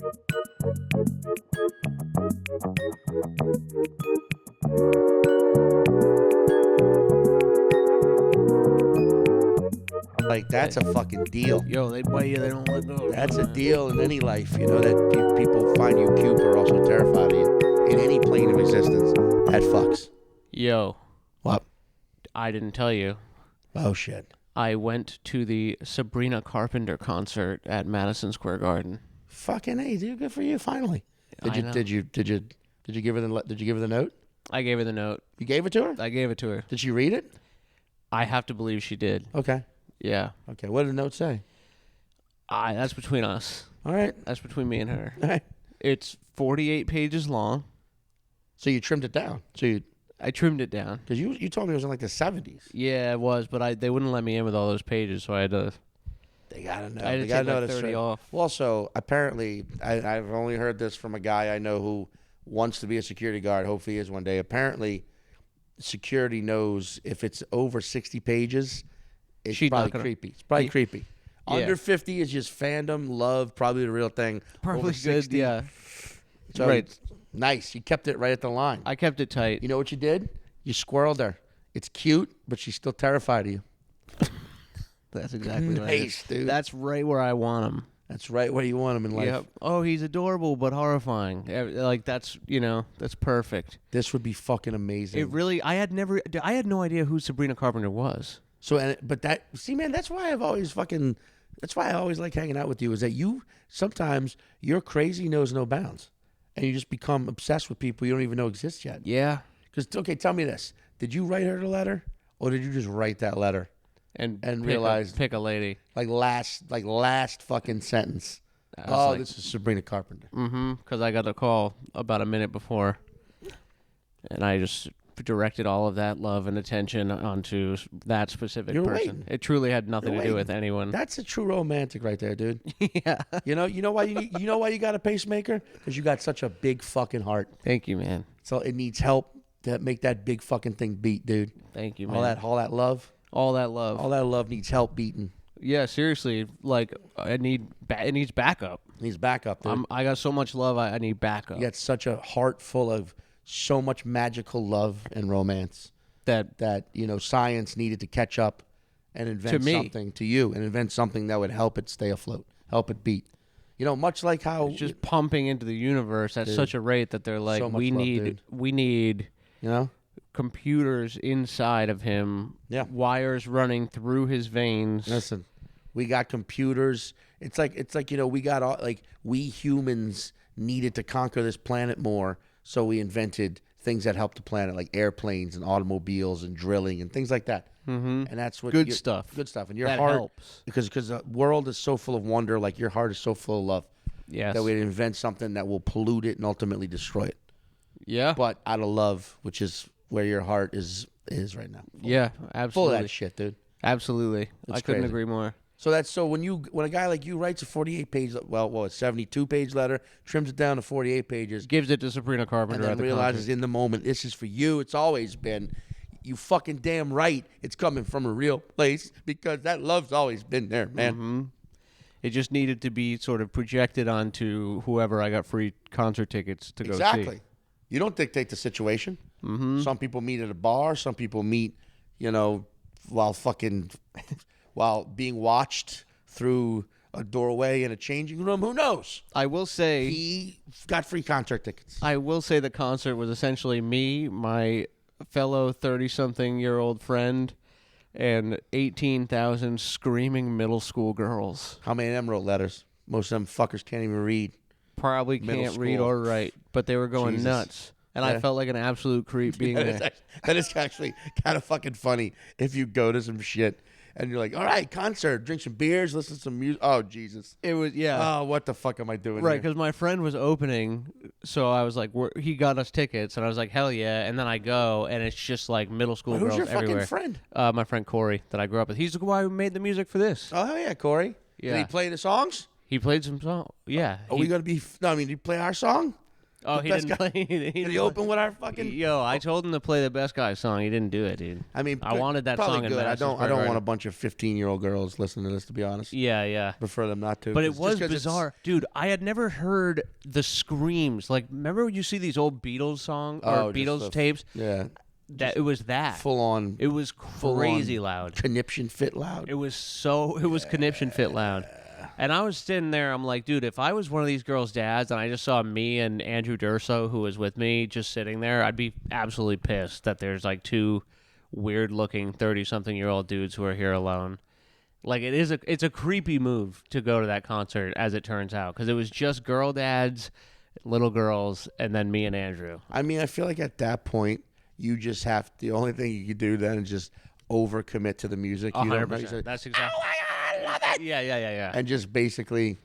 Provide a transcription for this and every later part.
Like, that's a fucking deal. Yo, they bite you, they don't let go. That's a deal in any life, you know, that people find you cute but are also terrified of you. In any plane of existence, that fucks. Yo. What? I didn't tell you. Oh, shit. I went to the Sabrina Carpenter concert at Madison Square Garden. Fucking A, dude. Good for you, finally. Did you give her the note? I gave her the note. You gave it to her? I gave it to her. Did she read it? I have to believe she did. Okay. Yeah. Okay. What did the note say? That's between us. All right. That's between me and her. All right. It's 48 pages long. So you trimmed it down. I trimmed it down. Because you told me it was in like the 70s. Yeah, it was, but they wouldn't let me in with all those pages, so I had to. They gotta know. I had to take like 30 off. Well, also, apparently, I've only heard this from a guy I know who wants to be a security guard. Hopefully, he is one day. Apparently, security knows if it's over 60 pages, it's probably creepy. It's probably creepy. Yeah. Under 50 is just fandom, love, probably the real thing. Probably over 60, good, yeah. So right. Nice. You kept it right at the line. I kept it tight. You know what you did? You squirreled her. It's cute, but she's still terrified of you. That's exactly right. Nice, dude. That's right where I want him. That's right where you want him in life. Yep. Oh, he's adorable but horrifying. Like that's that's perfect. This would be fucking amazing. It really. I had no idea who Sabrina Carpenter was. So, man, that's why I always like hanging out with you. Is that sometimes your crazy knows no bounds, and you just become obsessed with people you don't even know exist yet. Yeah. Because tell me this: did you write her the letter, or did you just write that letter? And realize pick a lady like last fucking sentence. This is Sabrina Carpenter. Mm-hmm. Because I got a call about a minute before, and I just directed all of that love and attention onto that specific person. Waiting. It truly had nothing to do with anyone. That's a true romantic right there, dude. Yeah. You know why you got a pacemaker? Because you got such a big fucking heart. Thank you, man. So it needs help to make that big fucking thing beat, dude. Thank you, man. All that love. All that love. All that love needs help beating. Yeah, seriously. Like, it needs backup. It needs backup, dude. I got so much love, I need backup. You got such a heart full of so much magical love and romance that science needed to catch up and invent something to you and invent something that would help it stay afloat, help it beat. Much like how it's just pumping into the universe at such a rate that they're like, we need computers inside of him, wires running through his veins. Listen, we got computers. It's like we got we humans needed to conquer this planet more, so we invented things that helped the planet, like airplanes and automobiles and drilling and things like that. Mm-hmm. And that's what good stuff. And your that heart helps because the world is so full of wonder. Like your heart is so full of love. Yes. That we invent something that will pollute it and ultimately destroy it. Yeah. But out of love, which is where your heart is right now. Yeah, absolutely. Full of that shit, dude. Absolutely. I couldn't crazy. agree more. So when a guy like you writes a 48-page, 72-page letter, trims it down to 48 pages, gives it to Sabrina Carpenter, and then realizes in the moment this is for you. It's always been. You fucking damn right. It's coming from a real place because that love's always been there, man. Mm-hmm. It just needed to be sort of projected onto whoever I got free concert tickets to go see. Exactly. You don't dictate the situation. Mm-hmm. Some people meet at a bar. Some people meet, while being watched through a doorway in a changing room. Who knows? I will say he got free concert tickets. I will say the concert was essentially me, my fellow 30-something-year-old friend, and 18,000 screaming middle school girls. How many of them wrote letters? Most of them fuckers can't even read. Probably can't read or write, but they were going nuts. And I felt like an absolute creep being there. That is actually kind of fucking funny if you go to some shit and you're like, all right, concert, drink some beers, listen to some music. Oh, Jesus. It was, yeah. Oh, what the fuck am I doing Right, here? because my friend was opening, so I was like, he got us tickets, and I was like, hell yeah. And then I go, and it's just like middle school girls everywhere. Who's your fucking friend? My friend Corey that I grew up with. He's the guy who made the music for this. Oh, hell yeah, Corey. Yeah. Did he play the songs? He played some songs. Yeah. Are we going to be... No, I mean, did he play our song? Oh, he didn't play. Did he open with our fucking? Yo, I told him to play the Best Guy song. He didn't do it, dude. I mean, I wanted that song. Good. I don't want a bunch of 15-year-old girls listening to this. To be honest. Yeah. Prefer them not to. But it was bizarre, dude. I had never heard the screams. Like, remember when you see these old Beatles songs or Beatles tapes? Yeah. It was that full on. It was crazy loud. Conniption fit loud. It was conniption fit loud. And I was sitting there, I'm like, dude, if I was one of these girls' dads and I just saw me and Andrew Durso, who was with me, just sitting there, I'd be absolutely pissed that there's like two weird-looking 30-something-year-old dudes who are here alone. Like, it's a creepy move to go to that concert, as it turns out, because it was just girl dads, little girls, and then me and Andrew. I mean, I feel like at that point, you just have, the only thing you can do then is just overcommit to the music. 100%. That's exactly. Oh my God, I love it. Yeah. And just basically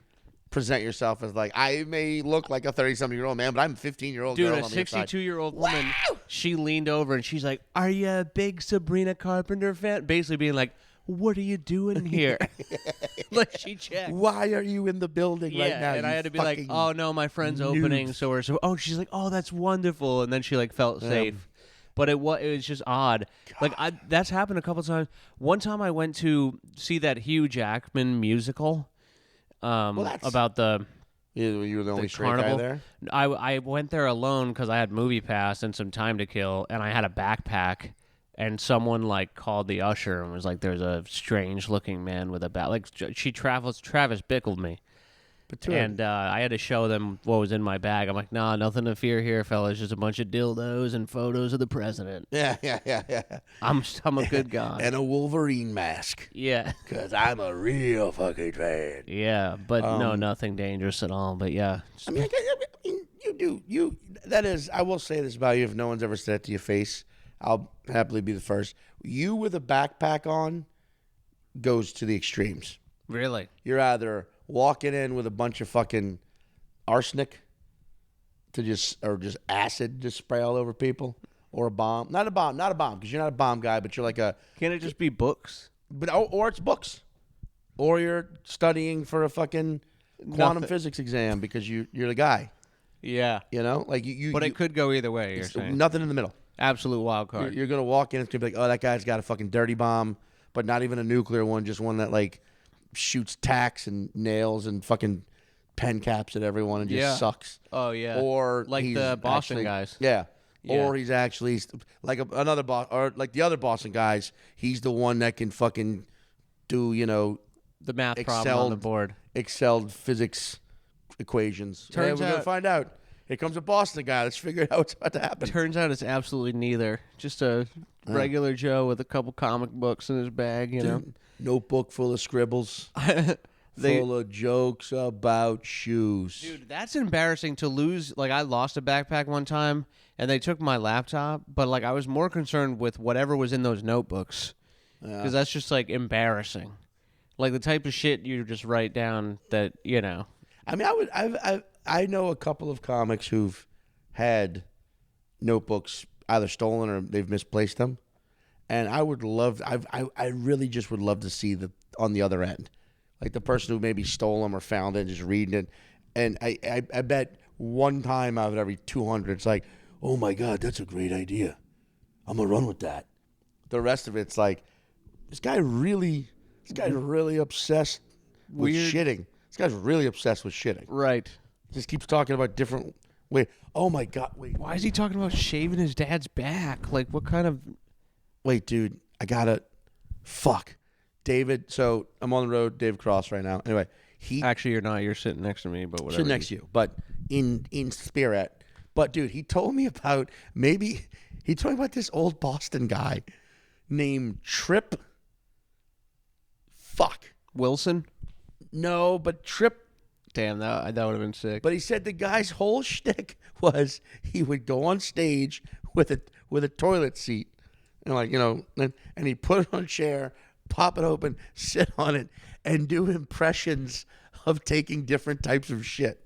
present yourself as like, I may look like a 30-something-year-old man, but I'm a 15-year-old girl. Dude, a 62-year-old woman, she leaned over and she's like, "Are you a big Sabrina Carpenter fan?" Basically being like, "What are you doing here?" Like, she checked. Why are you in the building right now? And I had to be like, "Oh no, my friend's opening." So she's like, "Oh, that's wonderful," and then she like felt safe. But it was just odd. God. Like, that's happened a couple times. One time I went to see that Hugh Jackman musical about the you were the only straight carnival. Guy there? I went there alone because I had Movie Pass and some time to kill, and I had a backpack. And someone like called the usher and was like, "There's a strange-looking man with a bat." Like, Travis Bickled me. And I had to show them what was in my bag. I'm like, "Nah, nothing to fear here, fellas. Just a bunch of dildos and photos of the president." Yeah. I'm a good guy. And a Wolverine mask. Yeah. Because I'm a real fucking fan. Yeah, but no, nothing dangerous at all. But yeah. I mean, that is, I will say this about you. If no one's ever said it to your face, I'll happily be the first. You with a backpack on goes to the extremes. Really? You're either walking in with a bunch of fucking arsenic or just acid to spray all over people, or a bomb. Not a bomb, because you're not a bomb guy, but you're like a... Can't it just be books? But or it's books. Or you're studying for a fucking quantum physics exam because you're the guy. Yeah. You know? Like you. But it could go either way, you're saying. Nothing in the middle. Absolute wild card. You're going to walk in, it's going to be like, "Oh, that guy's got a fucking dirty bomb," but not even a nuclear one, just one that like shoots tacks and nails and fucking pen caps at everyone and just sucks. Oh, yeah. Or like the Boston guys. Yeah. Or he's actually like another boss, or like the other Boston guys, he's the one that can fucking do, the math problem on the board. Excelled physics equations. We're going to find out. Here comes a Boston guy. Let's figure out what's about to happen. Turns out it's absolutely neither. Just a regular Joe with a couple comic books in his bag, know. Notebook full of scribbles. Full of jokes about shoes. Dude, that's embarrassing to lose. Like, I lost a backpack one time, and they took my laptop, but, like, I was more concerned with whatever was in those notebooks. Because that's just, like, embarrassing. Like, the type of shit you just write down that, I mean, I know a couple of comics who've had notebooks either stolen or they've misplaced them. And I would love, I really just would love to see on the other end. Like the person who maybe stole them or found it and just reading it. And I bet one time out of every 200, it's like, "Oh my God, that's a great idea. I'm going to run with that." The rest of it's like, this guy's really obsessed with shitting. This guy's really obsessed with shitting. Right. Just keeps talking about different... Wait, oh my God, wait. Why is he talking about shaving his dad's back? Like, what kind of... Wait, dude, I gotta... Fuck. David, so I'm on the road, Dave Cross right now. Anyway, Actually, you're not. You're sitting next to me, but whatever. Sitting next to you, but in spirit. But, dude, he told me about... He told me about this old Boston guy named Trip... Fuck. Wilson? No, but Trip... Damn, that would have been sick. But he said the guy's whole shtick was he would go on stage with a toilet seat, and and he'd put it on a chair, pop it open, sit on it, and do impressions of taking different types of shit.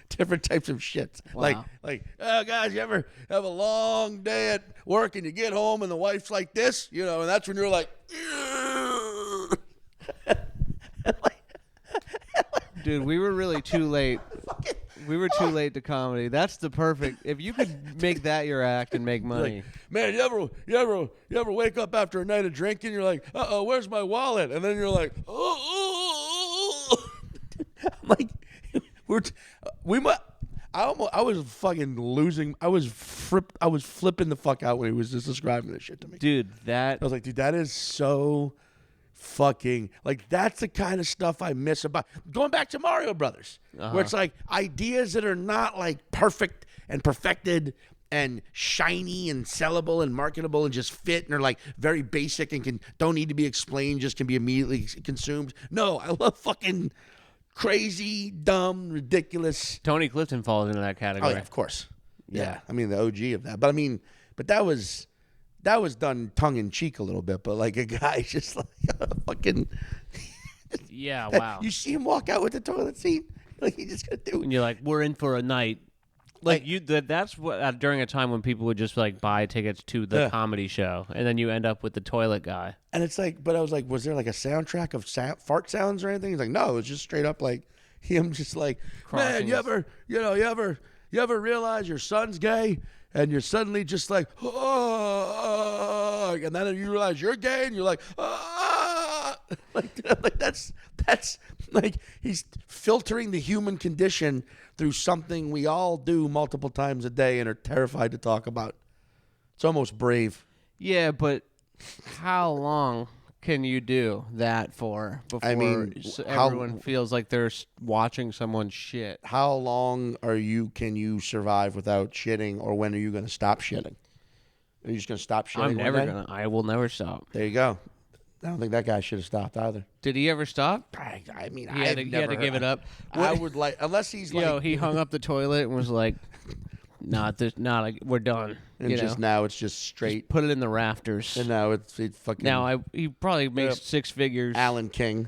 Different types of shits. Wow. Like, "Oh, guys, you ever have a long day at work and you get home and the wife's like this, and that's when you're like, Dude, we were really too late. We were too late to comedy. That's the perfect. If you could make that your act and make money. Like, man, you ever wake up after a night of drinking? You're like, where's my wallet? And then you're like, I'm like, I was fucking losing. I was flipping the fuck out when he was just describing this shit to me. Dude, I was like, dude, that is so fucking, like, that's the kind of stuff I miss about going back to Mario Brothers, where it's like ideas that are not like perfect and perfected and shiny and sellable and marketable and just fit and are like very basic and don't need to be explained, just can be immediately consumed. No, I love fucking crazy, dumb, ridiculous. Tony Clifton falls into that category. Oh, yeah, of course. Yeah. I mean, the OG of that. But that was done tongue in cheek a little bit. But like a guy just like fucking. Yeah, wow. You see him walk out with the toilet seat? Like he just gonna do. And you're like, we're in for a night. Like that's what during a time when people would just like buy tickets to the comedy show, and then you end up with the toilet guy. And it's like, but I was like, was there like a soundtrack of fart sounds or anything? He's like, no, it was just straight up like him, just like, man, you ever realize your son's gay, and you're suddenly just like, oh, and then you realize you're gay, and you're like, like that's like he's filtering the human condition through something we all do multiple times a day and are terrified to talk about. It's almost brave. Yeah, but how long can you do that for before everyone feels like they're watching someone's shit? How long can you survive without shitting, or when are you going to stop shitting? Are you just going to stop shitting? I will never stop. There you go. I don't think that guy should have stopped either. Did he ever stop? I mean, he had to give it up. I would like, unless he's like, he hung up the toilet and was like, we're done. And now it's just straight. Just put it in the rafters. And now it's fucking. Now he probably makes 6 figures. Alan King,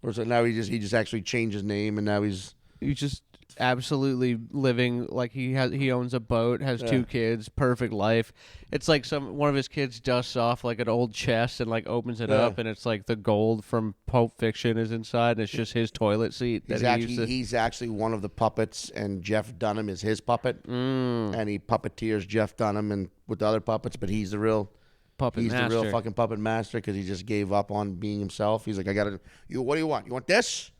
or so now he just actually changed his name, and now he's just absolutely living like he owns a boat, has 2 kids, perfect life. It's like one of his kids dusts off like an old chest and like opens it up, and it's like the gold from Pulp Fiction is inside, and it's just his toilet seat. He's actually one of the puppets, and Jeff Dunham is his puppet, and he puppeteers Jeff Dunham and with the other puppets, but he's the real puppet master. He's the real fucking puppet master because he just gave up on being himself. He's like, what do you want? You want this?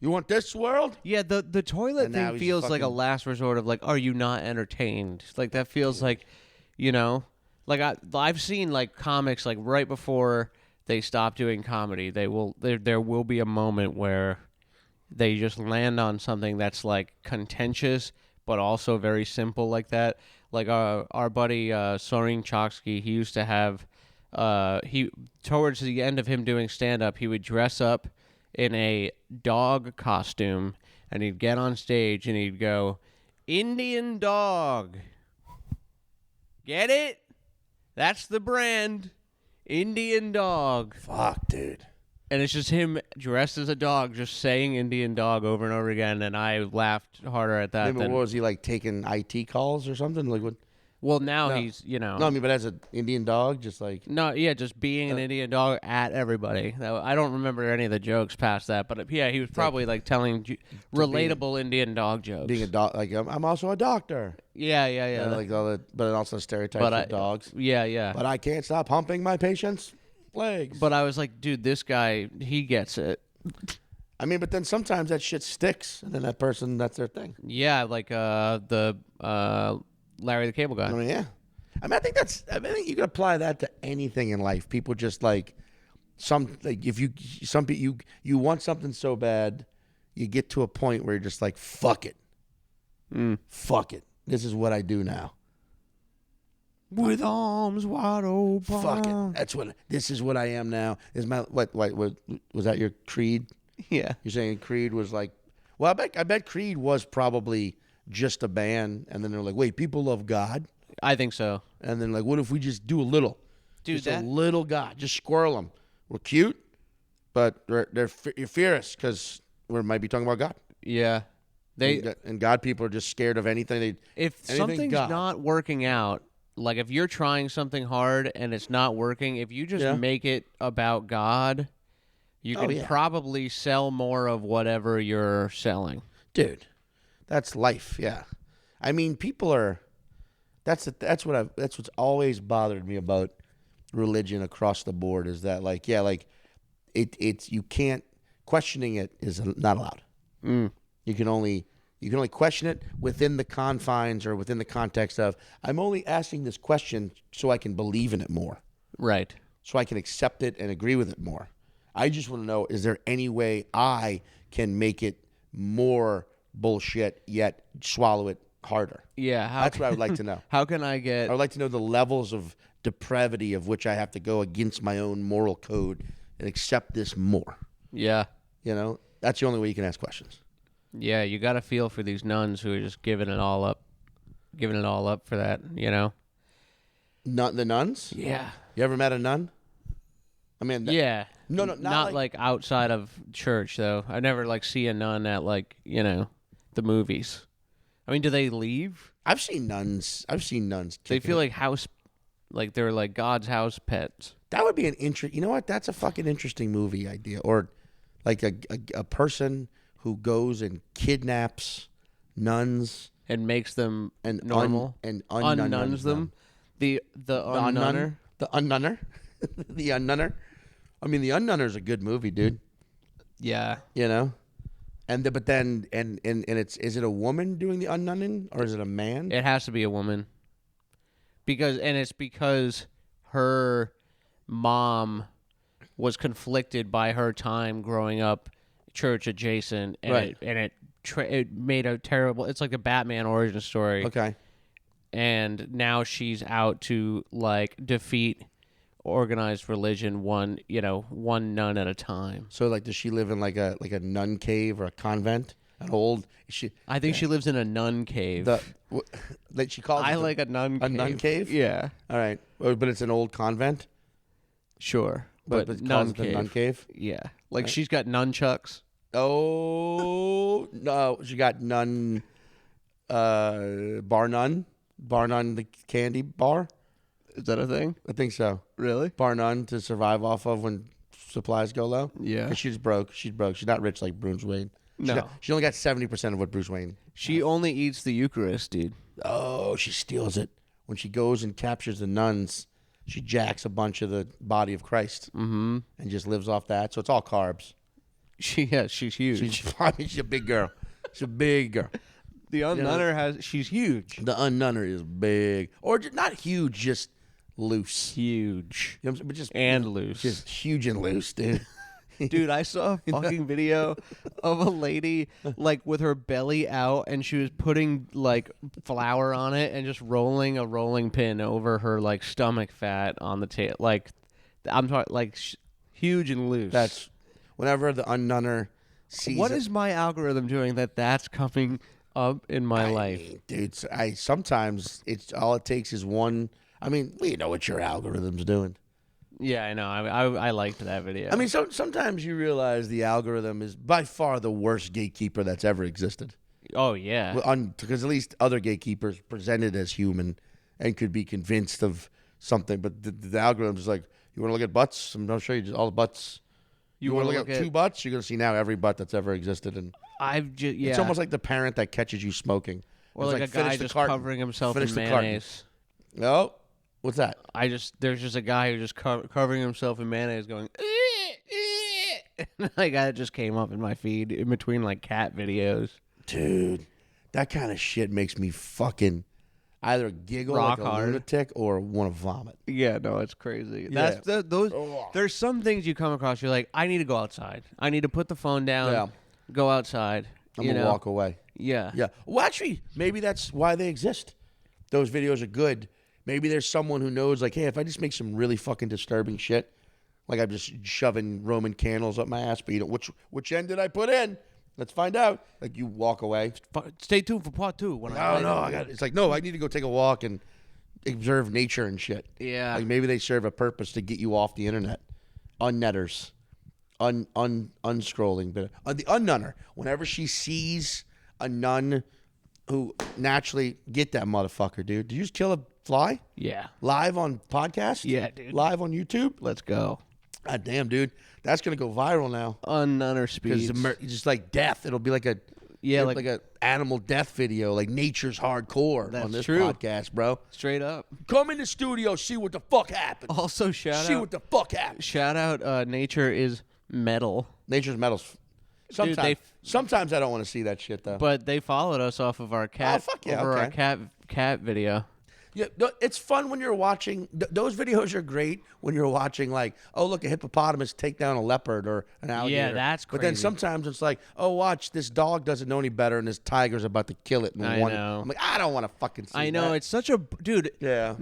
You want this world? Yeah, the toilet thing feels like a last resort of like, are you not entertained? Like that feels like, like I've seen like comics like right before they stop doing comedy, there will be a moment where they just land on something that's like contentious but also very simple like that. Like our buddy Soren Choksky, he used to have towards the end of him doing stand up, he would dress up in a dog costume, and he'd get on stage and he'd go, Indian dog. Get it? That's the brand. Indian dog. Fuck, dude. And it's just him dressed as a dog, just saying Indian dog over and over again, and I laughed harder at that. What was he, like, taking IT calls or something? Like what? Well, now he's, No, I mean, but as an Indian dog, just like... No, yeah, just being an Indian dog at everybody. I don't remember any of the jokes past that, but yeah, he was probably like telling relatable Indian dog jokes. Being a dog, like, I'm also a doctor. Yeah. Like all the, but also stereotypes of dogs. Yeah. But I can't stop humping my patient's legs. But I was like, dude, this guy, he gets it. I mean, but then sometimes that shit sticks, and then that person, that's their thing. Yeah, like Larry the Cable Guy. I mean, yeah. I think you can apply that to anything in life. People just like if you want something so bad, you get to a point where you're just like, fuck it. Fuck it. This is what I do now. With arms wide open. Fuck it. This is what I am now. Is my what was that your creed? Yeah. You're saying creed was like, well, I bet creed was probably just a band, and then they're like, wait, people love God? I think so. And then like, what if we just do a little? Dude, a little God. Just squirrel them. We're cute, but you're fierce because we might be talking about God. Yeah. And God people are just scared of anything. If something's not working out, like if you're trying something hard and it's not working, if you just make it about God, you can probably sell more of whatever you're selling. Dude. That's life. Yeah. I mean, people are. That's what's always bothered me about religion across the board is that it's you can't questioning it is not allowed. You can only question it within the confines or within the context of I'm only asking this question so I can believe in it more. Right. So I can accept it and agree with it more. I just want to know, is there any way I can make it more bullshit yet swallow it harder? Yeah. That's what I would like to know. How can I would like to know the levels of depravity of which I have to go against my own moral code and accept this more. Yeah. That's the only way you can ask questions. Yeah, you got to feel for these nuns who are just giving it all up for that, Not the nuns? Yeah. You ever met a nun? I mean, yeah. No, not like outside of church though. I never see a nun at the movies. I mean, do they leave? I've seen nuns. They feel like they're like God's house pets. That would be an interest. You know what? That's a fucking interesting movie idea. Or like a person who goes and kidnaps nuns and makes them and normal and unnuns them. The unnunner. The unnunner. The unnunner. I mean, the unnunner is a good movie, dude. Yeah. But then is it a woman doing the unnunning or is it a man? It has to be a woman. Because her mom was conflicted by her time growing up church adjacent, and right. it made a terrible. It's like a Batman origin story. Okay. And now she's out to defeat organized religion one nun at a time. So does she live in like a nun cave or a convent? I think she lives in a nun cave. She calls it a nun cave. A nun cave? Yeah. All right. But it's an old convent? Sure. But nun cave. Nun cave? Yeah. She's got nunchucks. Oh, no. She got nun, bar nun the candy bar. Is that a thing? I think so. Really? Bar none to survive off of when supplies go low. Yeah. She's broke. She's not rich like Bruce Wayne. No. She only got 70% of what Bruce Wayne. She only eats the Eucharist, dude. Oh, she steals it. When she goes and captures the nuns, she jacks a bunch of the body of Christ. Mm-hmm. And just lives off that. So it's all carbs. She's huge. She's a big girl. She's a big girl. The unnunner she's huge. The unnunner is big. Or not huge, just loose. Huge. But just loose. Just huge and loose, dude. Dude, I saw a fucking video of a lady with her belly out, and she was putting flour on it and just rolling a rolling pin over her stomach fat on the tail. I'm talking huge and loose. That's whenever the unnunner sees. What is my algorithm doing that's coming up in my life? Dude, sometimes it's all it takes is one. I mean, we know what your algorithm's doing. Yeah, I know. I liked that video. I mean, sometimes you realize the algorithm is by far the worst gatekeeper that's ever existed. Oh, yeah. Because at least other gatekeepers presented as human and could be convinced of something. But the algorithm is like, you want to look at butts? I'm going to show you just all the butts. You want to look at 2 butts? You're going to see now every butt that's ever existed. And it's almost like the parent that catches you smoking. Or a guy just covering himself in mayonnaise. No. What's that? There's just a guy who's just covering himself in mayonnaise going, that just came up in my feed in between cat videos. Dude, that kind of shit makes me fucking either giggle like a lunatic or want to vomit. Yeah, no, it's crazy. Yeah. There's some things you come across, you're like, I need to go outside. I need to put the phone down, go outside. I'm going to walk away. Yeah. Yeah. Well, actually, maybe that's why they exist. Those videos are good. Maybe there's someone who knows, hey, if I just make some really fucking disturbing shit, I'm just shoving Roman candles up my ass, but which end did I put in? Let's find out. You walk away. Stay tuned for part 2. I need to go take a walk and observe nature and shit. Yeah. Maybe they serve a purpose to get you off the internet. Unnetters. Unscrolling. But the unnunner, whenever she sees a nun who naturally get that motherfucker, dude. Did you just kill a fly? Yeah. Live on podcast? Yeah, dude. Live on YouTube? Let's go. God damn, dude. That's going to go viral now. Unnunner speeds. Just like death. It'll be like a Yeah, like a animal death video, like Nature's Hardcore on this podcast, bro. Straight up. Come in the studio, see what the fuck happened. Also, see what the fuck happened. Shout out, Nature is metal. Nature's metal's. Sometimes I don't want to see that shit though. But they followed us off of our cat. Oh, fuck yeah, our okay. cat video. Yeah, it's fun when you're watching. Those videos are great when you're watching, like, oh, look, a hippopotamus take down a leopard or an alligator. Yeah, that's crazy. But then sometimes it's like, oh, watch, this dog doesn't know any better, and this tiger's about to kill it. I know. I'm like, I don't want to fucking see that. I know. It's such a... Dude. Yeah.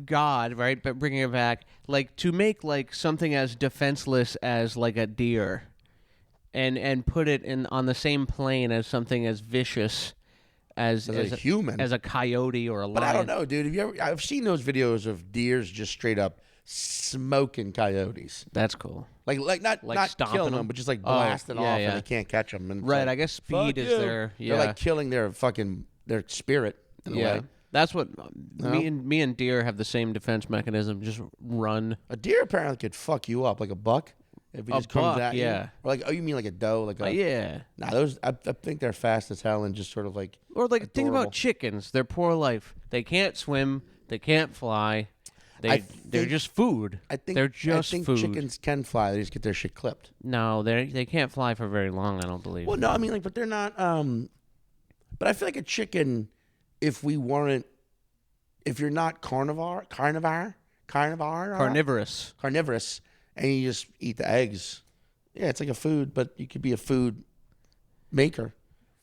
God, right? But bringing it back, like, to make, like, something as defenseless as, like, a deer and put it on the same plane as something as vicious as a human, as a coyote or a lion. But I don't know, dude. I've seen those videos of deers just straight up smoking coyotes. That's cool. Like not killing them, but just like blasting off, and they can't catch them. And right. Like, I guess speed is their. Yeah. They're like killing their spirit. In a way. That's what me and deer have the same defense mechanism. Just run. A deer apparently could fuck you up, like a buck. If it just comes at you. Or like, oh, you mean like a doe? Like a, yeah. Nah, those, I think they're fast as hell and just sort of like. Or like, adorable. Think about chickens. Their poor life. They can't swim. They can't fly. They're just food. They're just food. Chickens can fly. They just get their shit clipped. No, they can't fly for very long, I don't believe. Well, no, I mean, like, but they're not. But I feel like a chicken, if you're not carnivorous, and you just eat the eggs. Yeah, it's like a food, but you could be a food maker.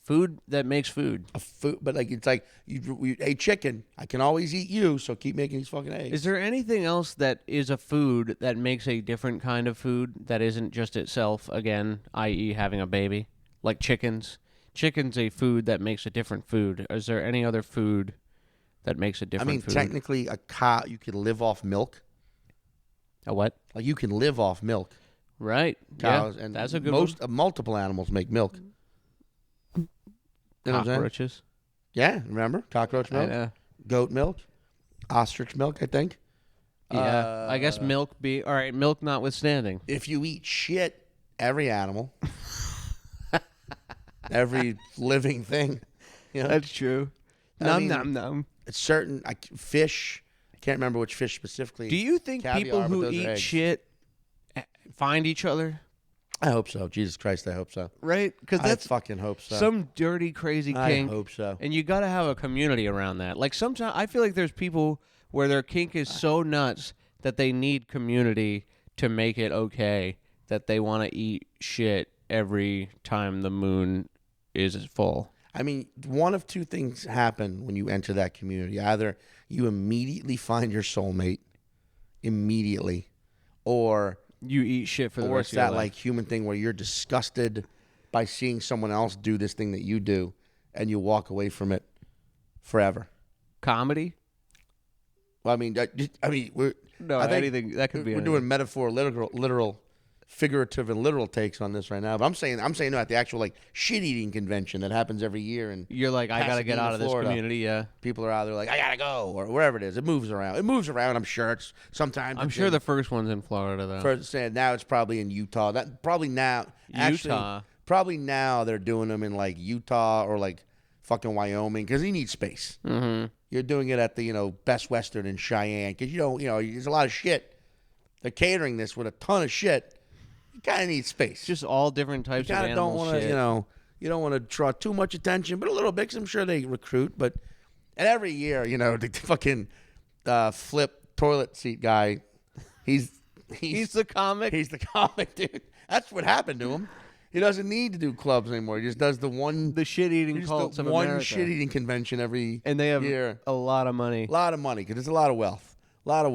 Food that makes food. A food, but like it's like you ate chicken. I can always eat you, so keep making these fucking eggs. Is there anything else that is a food that makes a different kind of food that isn't just itself? Again, i.e., having a baby, like chickens. Chicken's a food that makes a different food. Is there any other food that makes a different food? Technically, a cow, you can live off milk. A what? Like you can live off milk. Right. Cows, yeah, and that's a good one. Multiple animals make milk. You know cockroaches. Yeah, remember? Cockroach milk. Goat milk. Ostrich milk, I think. Yeah. I guess milk all right, milk notwithstanding. If you eat shit, every animal, every living thing. You know? That's true. Nom. It's certain fish. I can't remember which fish specifically. Do you think people who eat shit find each other? I hope so. Jesus Christ, I hope so. Right? Because that's I fucking hope so. Some dirty, crazy kink. I hope so. And you got to have a community around that. Like sometimes I feel like there's people where their kink is so nuts that they need community to make it okay that they want to eat shit every time the moon is full. I mean, one of two things happen when you enter that community. Either you immediately find your soulmate, immediately, or you eat shit for the rest of your life. Or it's that like human thing where you're disgusted by seeing someone else do this thing that you do, and you walk away from it forever. Comedy? Well, I mean, anything that could be. We're doing metaphor, literal, figurative, and literal takes on this right now. But I'm saying no at the actual like shit eating convention that happens every year, and you're like, I gotta get out of this community. Yeah, people are either like, I gotta go, or wherever it is. It moves around. I'm sure it's sometimes. I'm sure the first one's in Florida though. Now it's probably in Utah. Probably now they're doing them in like Utah or like fucking Wyoming because you need space. Mm-hmm. You're doing it at the Best Western in Cheyenne because there's a lot of shit. They're catering this with a ton of shit. You kind of need space. Just all different types of animal don't wanna, shit. You don't want to draw too much attention, but a little bit because I'm sure they recruit. And every year, the fucking flip toilet seat guy, he's the comic. He's the comic, dude. That's what happened to him. He doesn't need to do clubs anymore. He just does the shit-eating cults of America. One shit-eating convention every year. And they have a lot of money. A lot of money because there's a lot of wealth. A lot of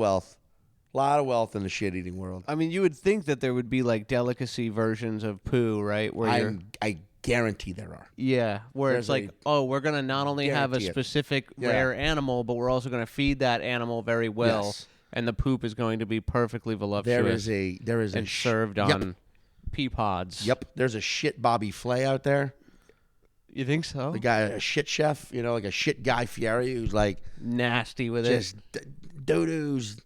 wealth in the shit-eating world. I mean, you would think that there would be like delicacy versions of poo, right? Where I guarantee there are. Yeah, where it's like, we're going to not only have a specific rare animal, but we're also going to feed that animal very well. Yes. And the poop is going to be perfectly voluptuous. There is and served on pea pods. Yep. There's a shit Bobby Flay out there. You think so? The guy, a shit chef, like a shit Guy Fieri who's like nasty with just doo-doos,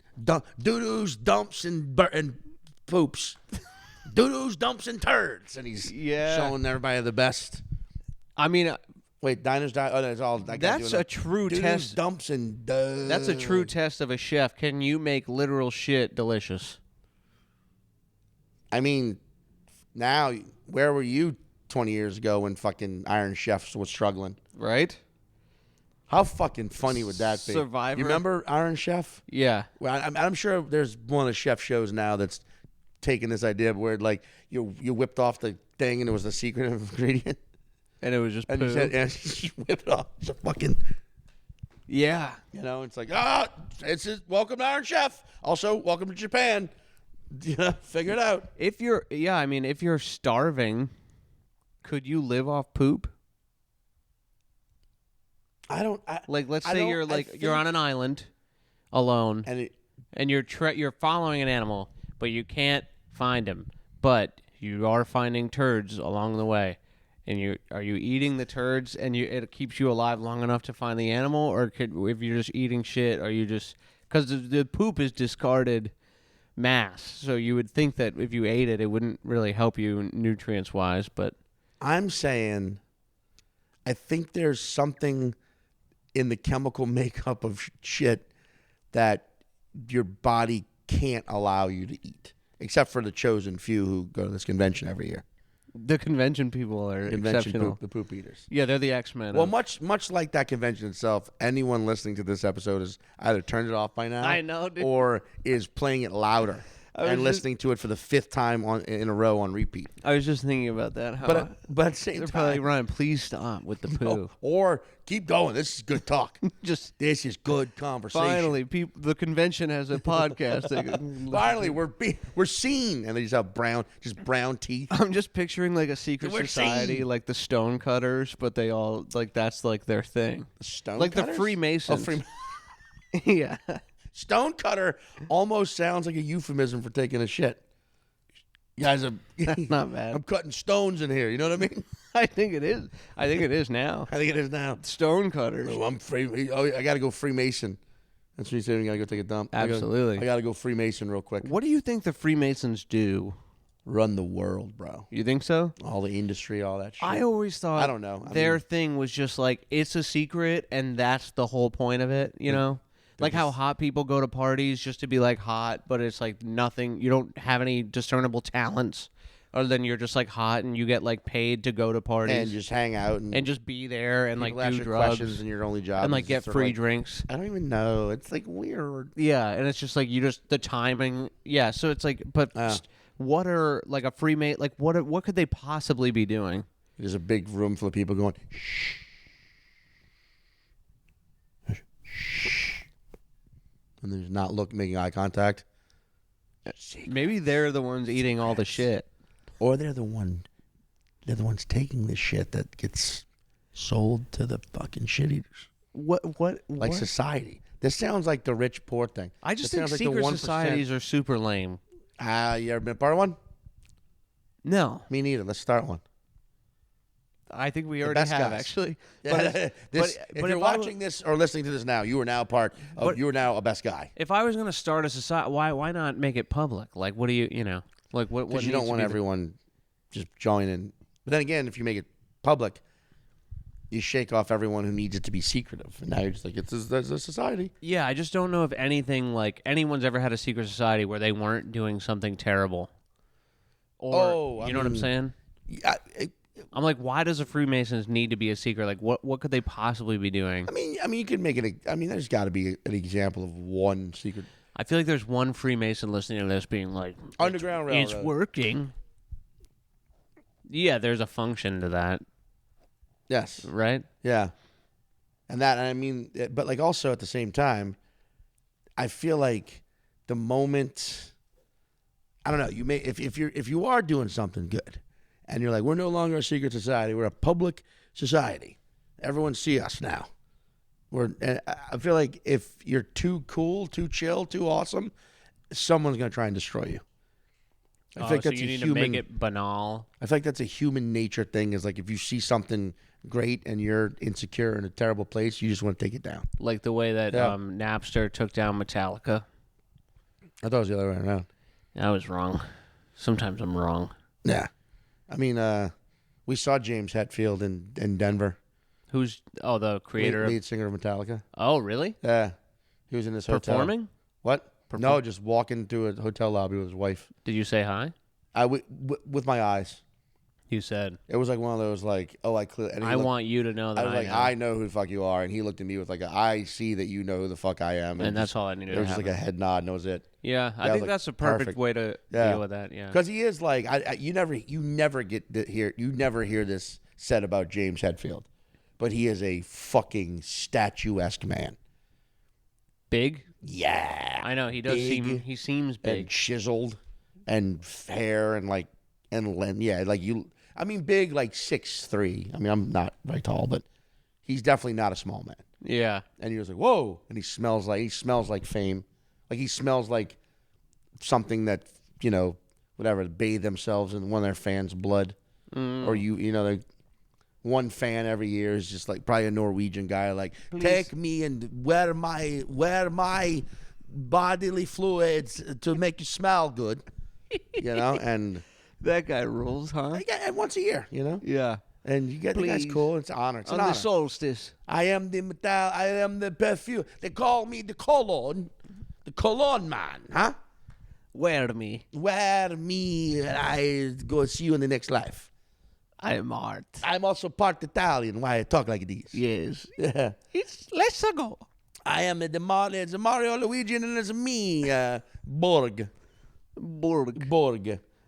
dumps, and poops. Doo-doos, dumps, and turds. And he's showing everybody the best I mean, wait, diners, oh, that's all. That's a true test. Dumps and That's a true test of a chef. Can you make literal shit delicious? I mean, now, where were you 20 years ago when fucking Iron Chef was struggling? Right? How fucking funny would that be? Survivor. You remember Iron Chef? Yeah. Well, I'm sure there's one of the chef shows now that's taking this idea where like you whipped off the thing and it was the secret ingredient. And it was just poo. And you said, you whip it off. It's a fucking... Yeah. You know, it's like, it's just, welcome to Iron Chef. Also, welcome to Japan. Figure it out. If you're starving, could you live off poop? Let's say you're on an island alone and you're following an animal, but you can't find him, but you are finding turds along the way. And are you eating the turds and it keeps you alive long enough to find the animal, or if you're just eating shit, are you just because the poop is discarded mass, so you would think that if you ate it, it wouldn't really help you nutrients wise. But I'm saying, I think there's something in the chemical makeup of shit that your body can't allow you to eat, except for the chosen few who go to this convention every year. The convention people are exceptional. The poop eaters. Yeah, they're the X-Men. Well, much like that convention itself, anyone listening to this episode has either turned it off by now, I know, dude. or is playing it louder and listening to it for the 5th time in a row on repeat. I was just thinking about that. But at the same they're time, probably like, Ryan, please stop with the poo. No, or keep going. This is good talk. This is good conversation. Finally, the convention has a podcast. Finally, we're seen, and they just have brown teeth. I'm just picturing like a secret society, like the stone cutters, but they all like that's like their thing. The stone like cutters? The Freemasons. Yeah. Stone cutter almost sounds like a euphemism for taking a shit. You guys are That's not bad. I'm cutting stones in here. You know what I mean? I think it is. I think it is now. Stone cutters. Oh, I'm free. Oh, I got to go Freemason. That's what you said. You got to go take a dump. Absolutely. I got to go Freemason real quick. What do you think the Freemasons do? Run the world, bro. You think so? All the industry, all that shit. I always thought. I don't know. Their thing was just like it's a secret, and that's the whole point of it. You know. Like how hot people go to parties just to be like hot, but it's like nothing. You don't have any discernible talents other than you're just like hot and you get like paid to go to parties. And just hang out. And just be there and like do drugs. Questions and your only job. And like get free drinks. I don't even know. It's like weird. Yeah. And it's just like the timing. Yeah. So it's like, but what are like a Freemason, like what could they possibly be doing? There's a big room full of people going, shh. And there's not making eye contact. Maybe they're the ones eating all the shit, or they're the ones taking the shit that gets sold to the fucking shit eaters. What? Society. This sounds like the rich poor thing. I just think secret societies are super lame. You ever been a part of one? No, me neither. Let's start one. I think we already have, actually. Yeah. If you're watching this or listening to this now, you are now you are now a best guy. If I was going to start a society, why not make it public? Like, what do you like what? Because you don't want everyone just joining. But then again, if you make it public, you shake off everyone who needs it to be secretive. And now you're just like, there's a society. Yeah, I just don't know if anyone's ever had a secret society where they weren't doing something terrible. Or, you know what I'm saying? Yeah. I'm like, why does a Freemasons need to be a secret? Like, what could they possibly be doing? I mean, you could make it. There's got to be an example of one secret. I feel like there's one Freemason listening to this being like, Underground Railroad. It's working. Yeah, there's a function to that. Yes. Right? Yeah. But like also at the same time, I feel like the moment, I don't know, you may if you are doing something good. And you're like, we're no longer a secret society. We're a public society. Everyone see us now. I feel like if you're too cool, too chill, too awesome, someone's going to try and destroy you. I think that's you need to make it banal. I think that's a human nature thing. Is like if you see something great and you're insecure in a terrible place, you just want to take it down. Like the way that Napster took down Metallica. I thought it was the other way around. I was wrong. Sometimes I'm wrong. Yeah. I mean, We saw James Hetfield in Denver. Who's the creator, lead singer of Metallica? Oh, really? Yeah, he was in this hotel. Performing? What? No, just walking through a hotel lobby with his wife. Did you say hi? With my eyes. You said. It was like one of those like, oh, I want you to know that I was I know who the fuck you are, and he looked at me with like, I see that you know who the fuck I am, and that's all I needed. It was just like a head nod, and that was it. Yeah, I think that's a perfect way to deal with that. Yeah, because he is like, you never hear this said about James Hetfield, but he is a fucking statuesque man. Big. Yeah, I know he does he seems big and chiseled, and hair and like yeah, like you. I mean, big, like 6'3". I mean, I'm not very tall, but he's definitely not a small man. Yeah. And he was like, whoa. And he smells like fame. Like he smells like something that, whatever, bathe themselves in one of their fans' blood. Or one fan every year is just like probably a Norwegian guy, like, take me and wear my bodily fluids to make you smell good. And... That guy rules, huh? Yeah, once a year, Yeah. And you get the guy's cool. It's an honor. It's an honor. On the solstice. I am the perfume. They call me the cologne man, huh? Wear me. And I go see you in the next life. I am art. I'm also part Italian. Why I talk like this? Yes. Yeah. Let's go. I am the Mario, Luigi, and it's me, Borg.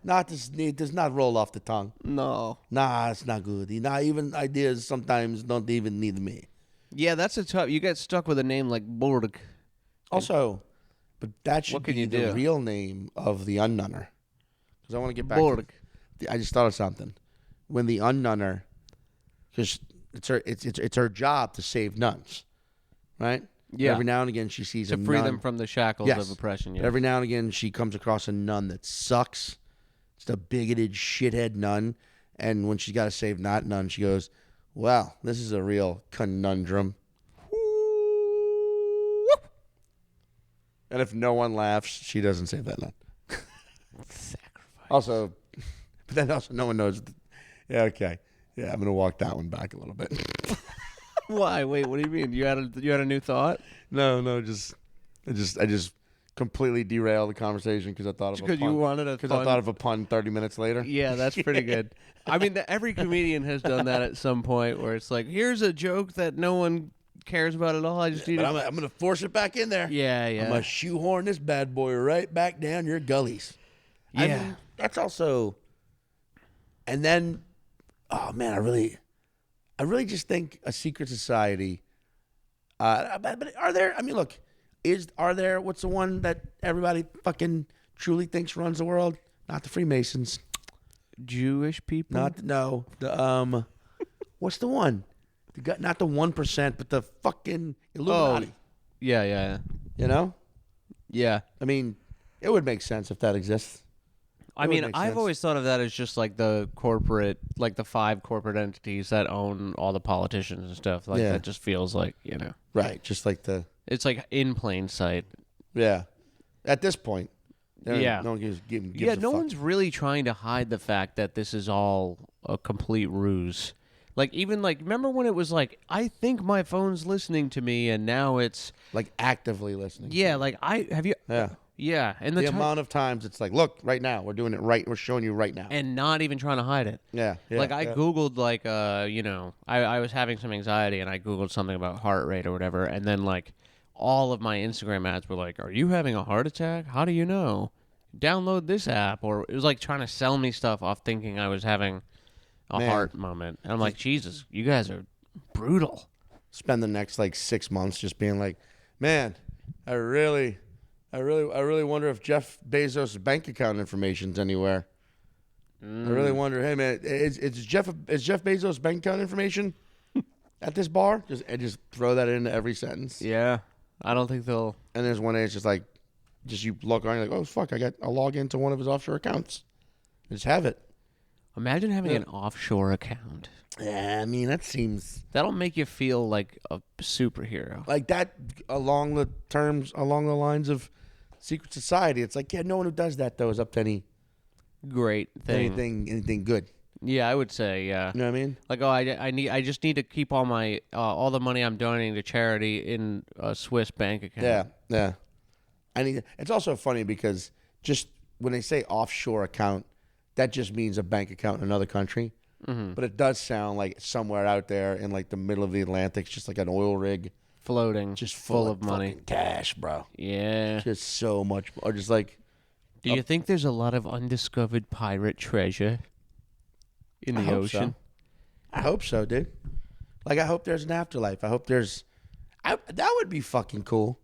It does not roll off the tongue. No. Nah, it's not good. Even ideas sometimes don't even need me. Yeah, that's a tough. You get stuck with a name like Borg. Also, but that should be the real name of the unnunner. Because I want to get back Borg. I just thought of something. When the unnunner, because it's her job to save nuns, right? Yeah. Every now and again she sees to free them from the shackles of oppression. Yeah. Every now and again she comes across a nun that sucks. It's a bigoted shithead nun. And when she's got to save that nun, she goes, well, this is a real conundrum. And if no one laughs, she doesn't save that nun. Sacrifice. Also, but then also no one knows. Yeah, okay. Yeah, I'm going to walk that one back a little bit. Why? Wait, what do you mean? You had a new thought? No, I just completely derailed the conversation because I thought of a pun. Because you wanted a Because I thought of a pun 30 minutes later. Yeah, that's pretty good. I mean, every comedian has done that at some point where it's like, here's a joke that no one cares about at all. I just need I'm going to force it back in there. Yeah. I'm going to shoehorn this bad boy right back down your gullies. Yeah. I mean, that's also... And then, oh, man, I really just think a secret society... but are there... I mean, look... what's the one that everybody fucking truly thinks runs the world? Not the Freemasons. Jewish people? What's the one? Not the 1%, but the fucking Illuminati. Oh, yeah. You know? Yeah. I mean, it would make sense if that exists. I mean, I've always thought of that as just like the corporate, like the 5 corporate entities that own all the politicians and stuff. Like that just feels like, Right, just like the... It's like in plain sight. Yeah. At this point. No one gives a fuck. One's really trying to hide the fact that this is all a complete ruse. Like, even like, remember when it was like, I think my phone's listening to me, and now it's... Like actively listening. Yeah, like, Yeah. Yeah. And the amount of times it's like, look, right now, we're doing it right, we're showing you right now. And not even trying to hide it. Yeah. Like, I Googled, like, I was having some anxiety, and I Googled something about heart rate or whatever, and then, like, all of my Instagram ads were like, are you having a heart attack? How do you know? Download this app. Or it was like trying to sell me stuff off thinking I was having a heart moment. And I'm like, Jesus, you guys are brutal. Spend the next like 6 months just being like, man, I really wonder if Jeff Bezos' bank account information's anywhere. I really wonder, hey man, is Jeff Bezos' bank account information at this bar? Just throw that into every sentence. Yeah. I don't think they'll... And there's one day it's just like, you look around, you're like, oh, fuck, I'll log into one of his offshore accounts. Just have it. Imagine having an offshore account. Yeah, I mean, that seems... That'll make you feel like a superhero. Like that, along the lines of secret society. It's like, yeah, no one who does that, though, is up to any... Great thing. Anything good. Yeah, I would say, yeah. You know what I mean? Like, I just need to keep all my all the money I'm donating to charity in a Swiss bank account. Yeah. It's also funny because just when they say offshore account, that just means a bank account in another country. Mm-hmm. But it does sound like somewhere out there in like the middle of the Atlantic, just like an oil rig. Floating. Just full of money. Fucking cash, bro. Yeah. Just so much. Or just like... Do you think there's a lot of undiscovered pirate treasure in the ocean? I hope so, dude. Like, I hope there's an afterlife. I hope there's... that would be fucking cool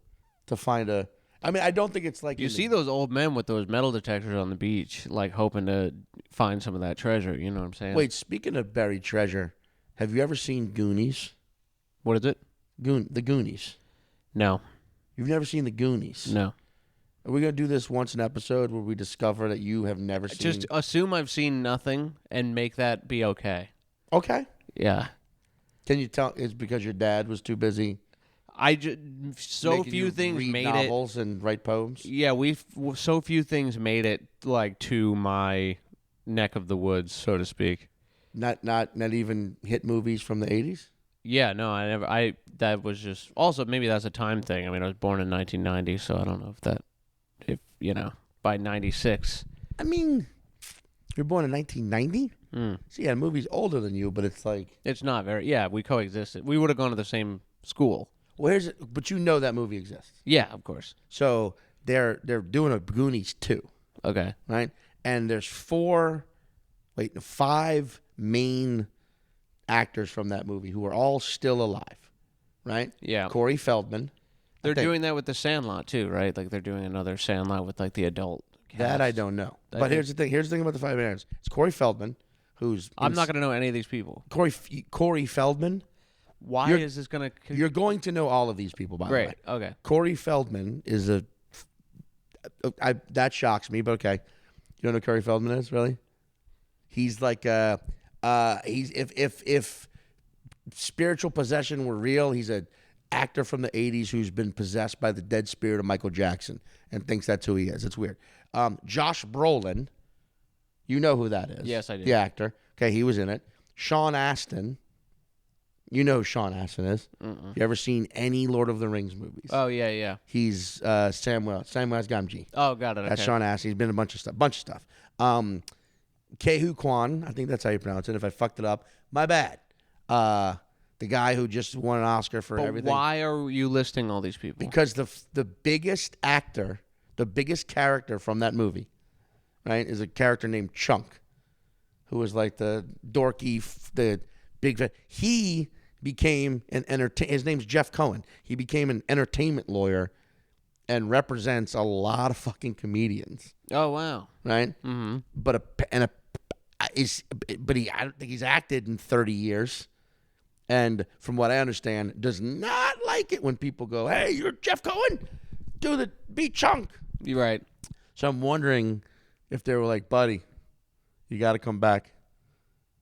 to find a... I mean, I don't think it's like... You see those old men with those metal detectors on the beach, like hoping to find some of that treasure. You know what I'm saying? Wait, speaking of buried treasure, have you ever seen Goonies? What is it? The Goonies. No. You've never seen The Goonies? No. Are we going to do this once an episode where we discover that you have never seen... Just assume I've seen nothing and make that be okay. Okay. Yeah. Can you tell it's because your dad was too busy... so few things read made novels and write poems? Yeah, so few things made it like to my neck of the woods, so to speak. Not even hit movies from the 80s? Yeah, no, I never. That was just also maybe that's a time thing. I mean, I was born in 1990, so I don't know if by 96. I mean, you're born in 1990. So yeah, the movie's older than you, but it's like it's not very. Yeah, we coexisted. We would have gone to the same school. Well, but you know that movie exists. Yeah, of course. So they're doing a Goonies 2. Okay. Right? And there's 5 main actors from that movie who are all still alive. Right? Yeah. Corey Feldman. They're doing that with the Sandlot too, right? Like they're doing another Sandlot with like the adult cast. That I don't know. But here's the thing. Here's the thing about the 5 main actors. It's Corey Feldman, who's I'm not going to know any of these people. Corey Feldman. Why is this going to... You're going to know all of these people, by the way. Great, okay. Corey Feldman is that shocks me, but okay. You don't know who Corey Feldman is, really? He's like he's if spiritual possession were real, he's an actor from the 80s who's been possessed by the dead spirit of Michael Jackson and thinks that's who he is. It's weird. Josh Brolin, you know who that is. Yes, I do. The actor. Okay, he was in it. Sean Astin. You know who Sean Astin is. You ever seen any Lord of the Rings movies? Oh, yeah. He's Samwise Gamgee. Oh, got it. That's okay. Sean Astin. He's been in a bunch of stuff. Kehu Kwan, I think that's how you pronounce it. If I fucked it up, my bad. The guy who just won an Oscar for everything. Why are you listing all these people? Because the biggest actor, the biggest character from that movie, right, is a character named Chunk, who was like the dorky, the big... He became an his name's Jeff Cohen. He became an entertainment lawyer and represents a lot of fucking comedians. Oh, wow. Right? Mm-hmm. But I don't think he's acted in 30 years. And from what I understand, does not like it when people go, "Hey, you're Jeff Cohen? Be Chunk." You're right. So I'm wondering if they were like, "Buddy, you got to come back.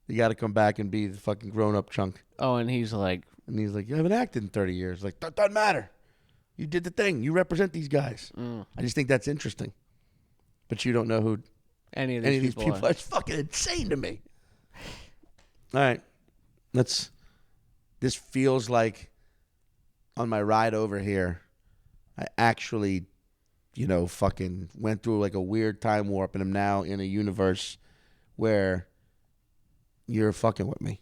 You got to come back and be the fucking grown-up Chunk." Oh, and he's like... "You haven't acted in 30 years. Like, that doesn't matter. You did the thing. You represent these guys." I just think that's interesting. But you don't know who any of these people are. It's fucking insane to me. All right. This feels like on my ride over here, I actually, fucking went through like a weird time warp and I'm now in a universe where you're fucking with me.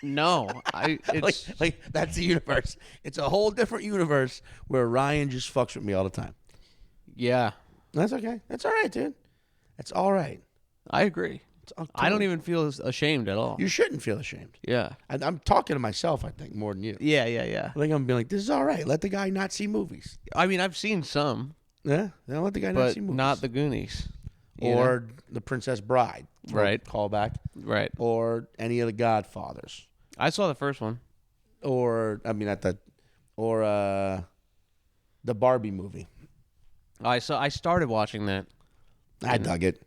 No, it's like that's the universe. It's a whole different universe where Ryan just fucks with me all the time. Yeah. That's okay. That's all right, dude. That's all right. I agree. I don't even feel ashamed at all. You shouldn't feel ashamed. Yeah. I'm talking to myself, I think, more than you. Yeah. I think I'm being like, this is all right. Let the guy not see movies. I mean, I've seen some. Yeah? Don't let the guy not see movies. But not The Goonies. Or The Princess Bride. Right. Callback. Right. Or any of the Godfathers. I saw the first one. Or, the Barbie movie. I started watching that. I dug it.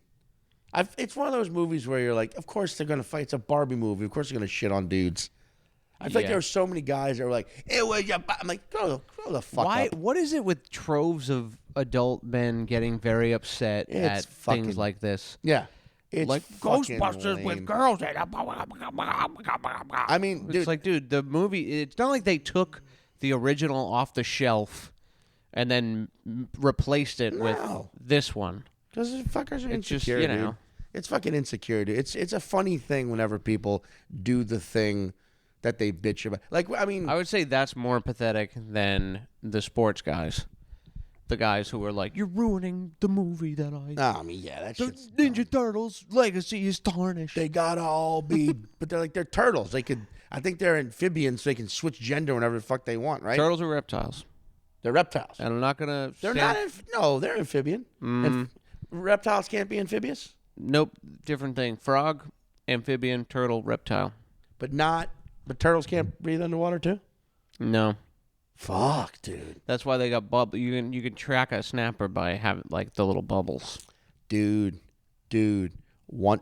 It's one of those movies where you're like, of course they're going to fight. It's a Barbie movie. Of course they're going to shit on dudes. I feel like there were so many guys that were like, "It was your..." I'm like, grow the fuck up. What is it with troves of adult men getting very upset at things like this? Yeah. It's like Ghostbusters lame. with girls. I mean, dude, it's like, dude, the movie. It's not like they took the original off the shelf and then replaced it with this one. Because fuckers are it's insecure, just, dude. It's fucking insecure, dude. It's a funny thing whenever people do the thing that they bitch about. Like, I mean, I would say that's more pathetic than the sports guys. The guys who were like, "You're ruining the movie that I." I mean, yeah, that the shit's Ninja Turtles' legacy is tarnished. They gotta all be, but they're turtles. They could, I think they're amphibians, so they can switch gender whenever the fuck they want, right? Turtles are reptiles. They're reptiles. And I'm not gonna. They're not. No, they're amphibian. Reptiles can't be amphibious. Nope, different thing. Frog, amphibian, turtle, reptile. But turtles can't breathe underwater too. No. Fuck, dude. That's why they got bubble. You can track a snapper by having like the little bubbles. Dude. One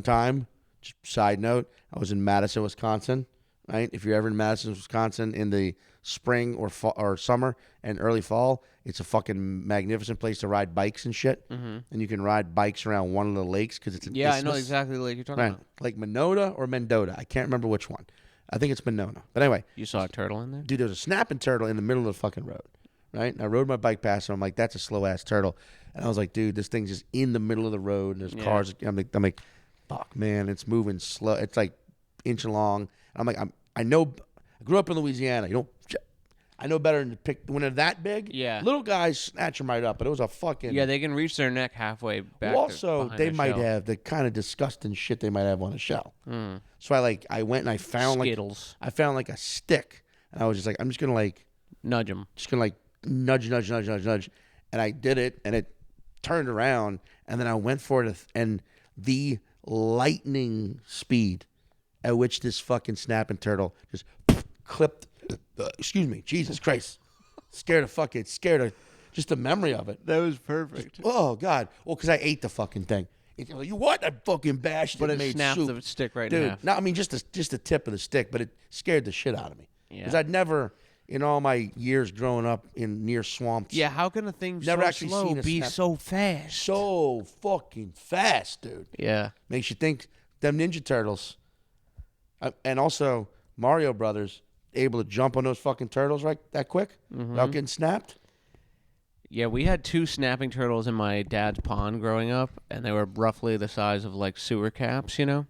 time, just side note, I was in Madison, Wisconsin. Right? If you're ever in Madison, Wisconsin in the spring or summer and early fall, it's a fucking magnificent place to ride bikes and shit. Mm-hmm. And you can ride bikes around one of the lakes because it's an isthmus. I know exactly the lake you're talking about. Like Monona or Mendota. I can't remember which one. I think it's Monona. But anyway. You saw a turtle in there? Dude, there's a snapping turtle in the middle of the fucking road. Right? And I rode my bike past and I'm like, that's a slow-ass turtle. And I was like, dude, this thing's just in the middle of the road and there's cars. I'm like, fuck, man, it's moving slow. It's like inch long. I'm like, I grew up in Louisiana. I know better than to pick when they're that big. Yeah. Little guys snatch them right up, but it was a fucking. Yeah, they can reach their neck halfway back. Also, they might shell. have the kind of disgusting shit they might have on a shell. So I went and I found Skittles. I found like a stick, and I was just like, I'm just gonna like nudge them. Just gonna like nudge, and I did it, and it turned around, and then I went for it, and the lightning speed at which this fucking snapping turtle just clipped. Excuse me, Jesus Christ, scared of just the memory of it. That was perfect. Oh God, well, because I ate the fucking thing. You what? I fucking bashed it. But it made snapped soup. the stick right Dude, in half. No, I mean just the tip of the stick, but it scared the shit out of me. Because I'd never, in all my years growing up in near swamps. Yeah, how can a thing never so actually slow seen a be snap. so fast? So fucking fast, dude. Yeah. Makes you think them Ninja Turtles, and also Mario Brothers, able to jump on those fucking turtles right that quick without getting snapped. Yeah, we had 2 snapping turtles in my dad's pond growing up, and they were roughly the size of like sewer caps, you know.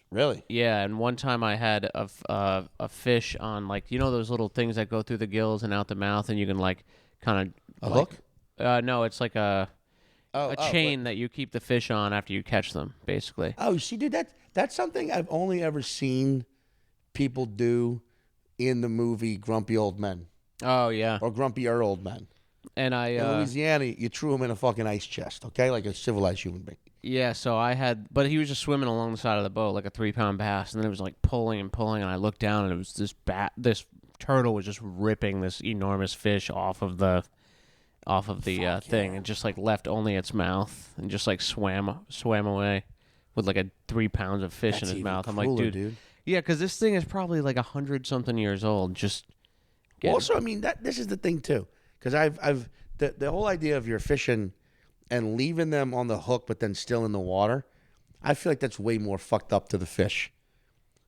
Really? Yeah, and one time I had a fish on like those little things that go through the gills and out the mouth, and you can like kind of hook. No, it's like a chain that you keep the fish on after you catch them, basically. Oh, see, dude, that's something I've only ever seen people do in the movie Grumpy Old Men. Oh yeah, or Grumpier Old Men. And in Louisiana, you threw him in a fucking ice chest, okay, like a civilized human being. Yeah, so but he was just swimming along the side of the boat like a 3-pound bass, and then it was like pulling, and I looked down, and it was this turtle was just ripping this enormous fish off of the thing, and just like left only its mouth, and just like swam away with like 3 pounds of fish in his mouth. I'm like, dude. Yeah, because this thing is probably like 100-something years old. Also, I mean, this is the thing too, because I've the whole idea of you're fishing and leaving them on the hook, but then still in the water. I feel like that's way more fucked up to the fish,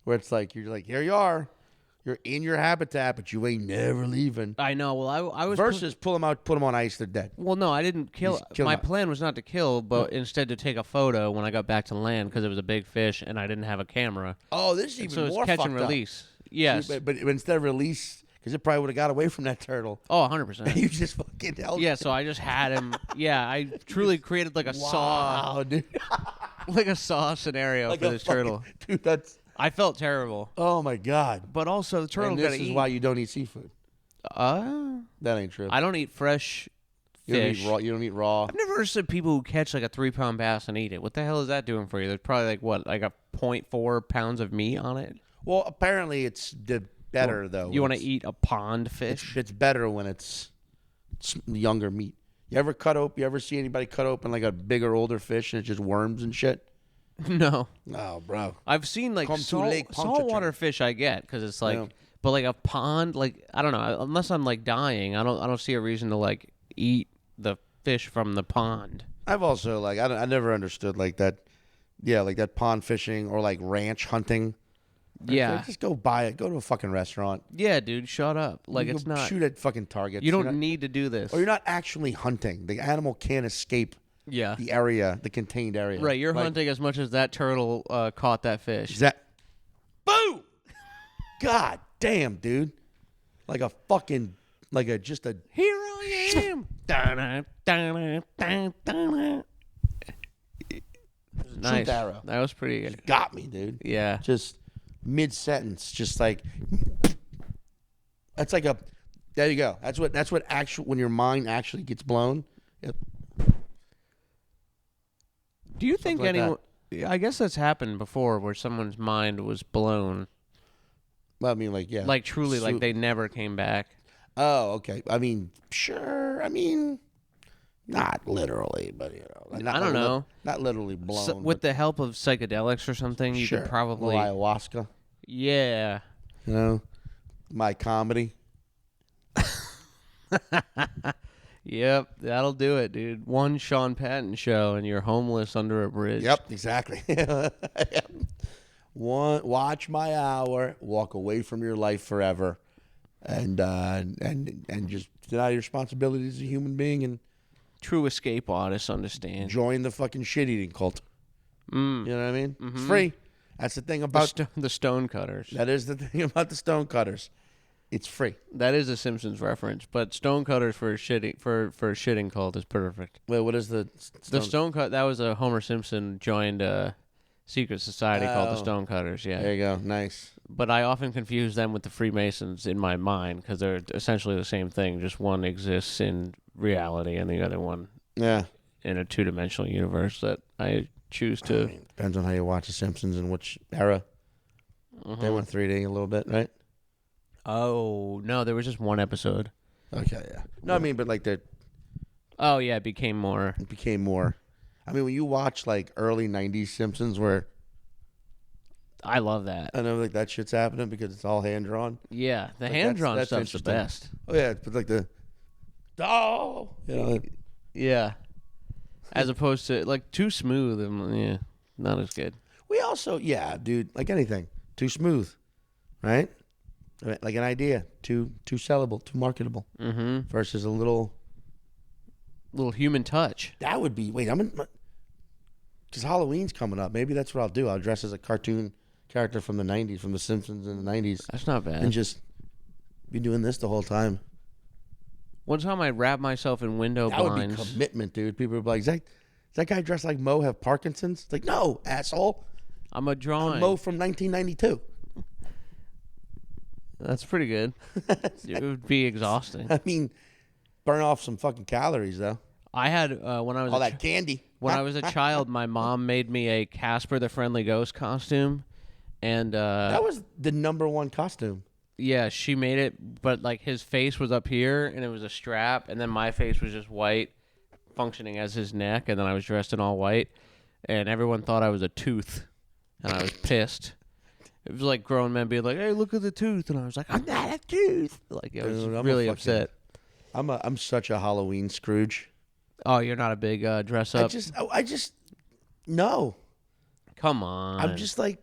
where it's like you're like, here you are, you're in your habitat, but you ain't never leaving. I know. Well, I was versus pull them out, put them on ice, they're dead. Well, no, I didn't kill. My plan was not to kill, but instead to take a photo when I got back to land because it was a big fish and I didn't have a camera. Oh, this is even so more it's catch fucked and release. Up. Yes, but instead of release, because it probably would have got away from that turtle. Oh, 100%. You just fucking held. Yeah, so I just had him. Yeah, I truly created like a saw, dude. like a saw scenario like for this turtle. Dude, that's. I felt terrible. Oh my God! But also, the turtle. And this is why you don't eat seafood. That ain't true. I don't eat fresh fish. You don't eat raw. I've never heard people who catch like a 3-pound bass and eat it. What the hell is that doing for you? There's probably like a 0.4 pounds of meat on it. Well, apparently it's better though. You want to eat a pond fish? It's better when it's younger meat. You ever see anybody cut open like a bigger, older fish and it's just worms and shit? No. Oh, bro. I've seen like saltwater fish I get because it's like, but like a pond, like I don't know. Unless I'm like dying, I don't see a reason to like eat the fish from the pond. I've also like I never understood like that. Yeah, like that pond fishing or like ranch hunting. Yeah. Just go buy it. Go to a fucking restaurant. Yeah, dude, shut up. Like, it's not. Shoot at fucking targets. You don't need to do this. Or you're not actually hunting. The animal can't escape the area, the contained area. Right, you're hunting as much as that turtle caught that fish. Boom! God damn, dude. Like a fucking, just a... Here I am! Nice. Truth arrow. That was pretty good. Just got me, dude. Yeah. Just mid-sentence, just like... That's like a... There you go. That's what actual... When your mind actually gets blown... Do you think anyone... I guess that's happened before where someone's mind was blown. Well, I mean, like, yeah. Like, truly, like they never came back. Oh, okay. I mean, sure. I mean, not literally, but, you know. I don't know. Not literally blown. So, with the help of psychedelics or something, you could probably... ayahuasca. Yeah. You know? My comedy. Yep, that'll do it, dude. One Sean Patton show and you're homeless under a bridge. Yep, exactly. Watch my hour, walk away from your life forever, and just deny your responsibilities as a human being and true escape artists understand. Join the fucking shit eating cult. You know what I mean? Mm-hmm. It's free. That's the thing about the Stonecutters. That is the thing about the Stonecutters. It's free. That is a Simpsons reference, but Stonecutters for shitting cult is perfect. Wait, what is the Stonecut? That was a Homer Simpson joined a secret society called the Stonecutters. Yeah, there you go. Nice. But I often confuse them with the Freemasons in my mind because they're essentially the same thing. Just one exists in reality, and the other one, in a two-dimensional universe that I choose to. I mean, depends on how you watch the Simpsons and which era. They went 3D a little bit, right? Oh, no, there was just one episode. Okay, yeah. No, I mean, but like Oh, yeah, it became more. I mean, when you watch like early 90s Simpsons where... I love that. I know like that shit's happening because it's all hand-drawn. Yeah, the hand-drawn stuff's the best. Oh, yeah, but like the... Oh! You know, yeah. As opposed to, like, too smooth and, not as good. We also, dude, like anything, too smooth, right? Like an idea, too sellable, too marketable, versus a little human touch. That would be because Halloween's coming up. Maybe that's what I'll do. I'll dress as a cartoon character from the '90s, from The Simpsons in the '90s. That's not bad. And just be doing this the whole time. One time I wrapped myself in window blinds. That would be commitment, dude. People would be like, "Does that guy dressed like Mo have Parkinson's?" It's like, no, asshole. I'm a drawing. I'm Mo from 1992. That's pretty good. It would be exhausting. I mean, burn off some fucking calories, though. I had, when I was... all that candy. When I was a child, my mom made me a Casper the Friendly Ghost costume. And... that was the #1 costume. Yeah, she made it, but, like, his face was up here, and it was a strap, and then my face was just white, functioning as his neck, and then I was dressed in all white, and everyone thought I was a tooth, and I was pissed. It was like grown men being like, "Hey, look at the tooth," and I was like, "I'm not a tooth." Like, I was really upset. I'm such a Halloween Scrooge. Oh, you're not a big dress up. I just no. Come on.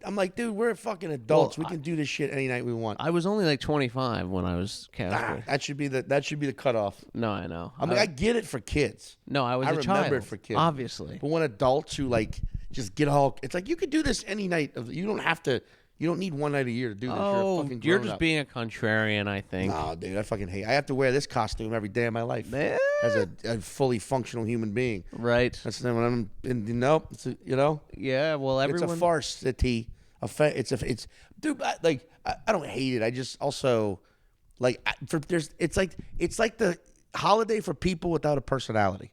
I'm like, dude, we're fucking adults. We can do this shit any night we want. I was only like 25 when I was Casper. That should be the cutoff. No, I know. I get it for kids. No, I was a child. I remember it for kids, obviously. But when adults who like just get all, it's like you could do this any night. You don't have to. You don't need one night a year to do this. You're just being a contrarian, I think. No, dude, I fucking hate. I have to wear this costume every day of my life as a fully functional human being. Right. That's when I'm. Nope. You know. Yeah. Well, everyone. It's a farce. It's dude. I don't hate it. I just also like It's like the holiday for people without a personality,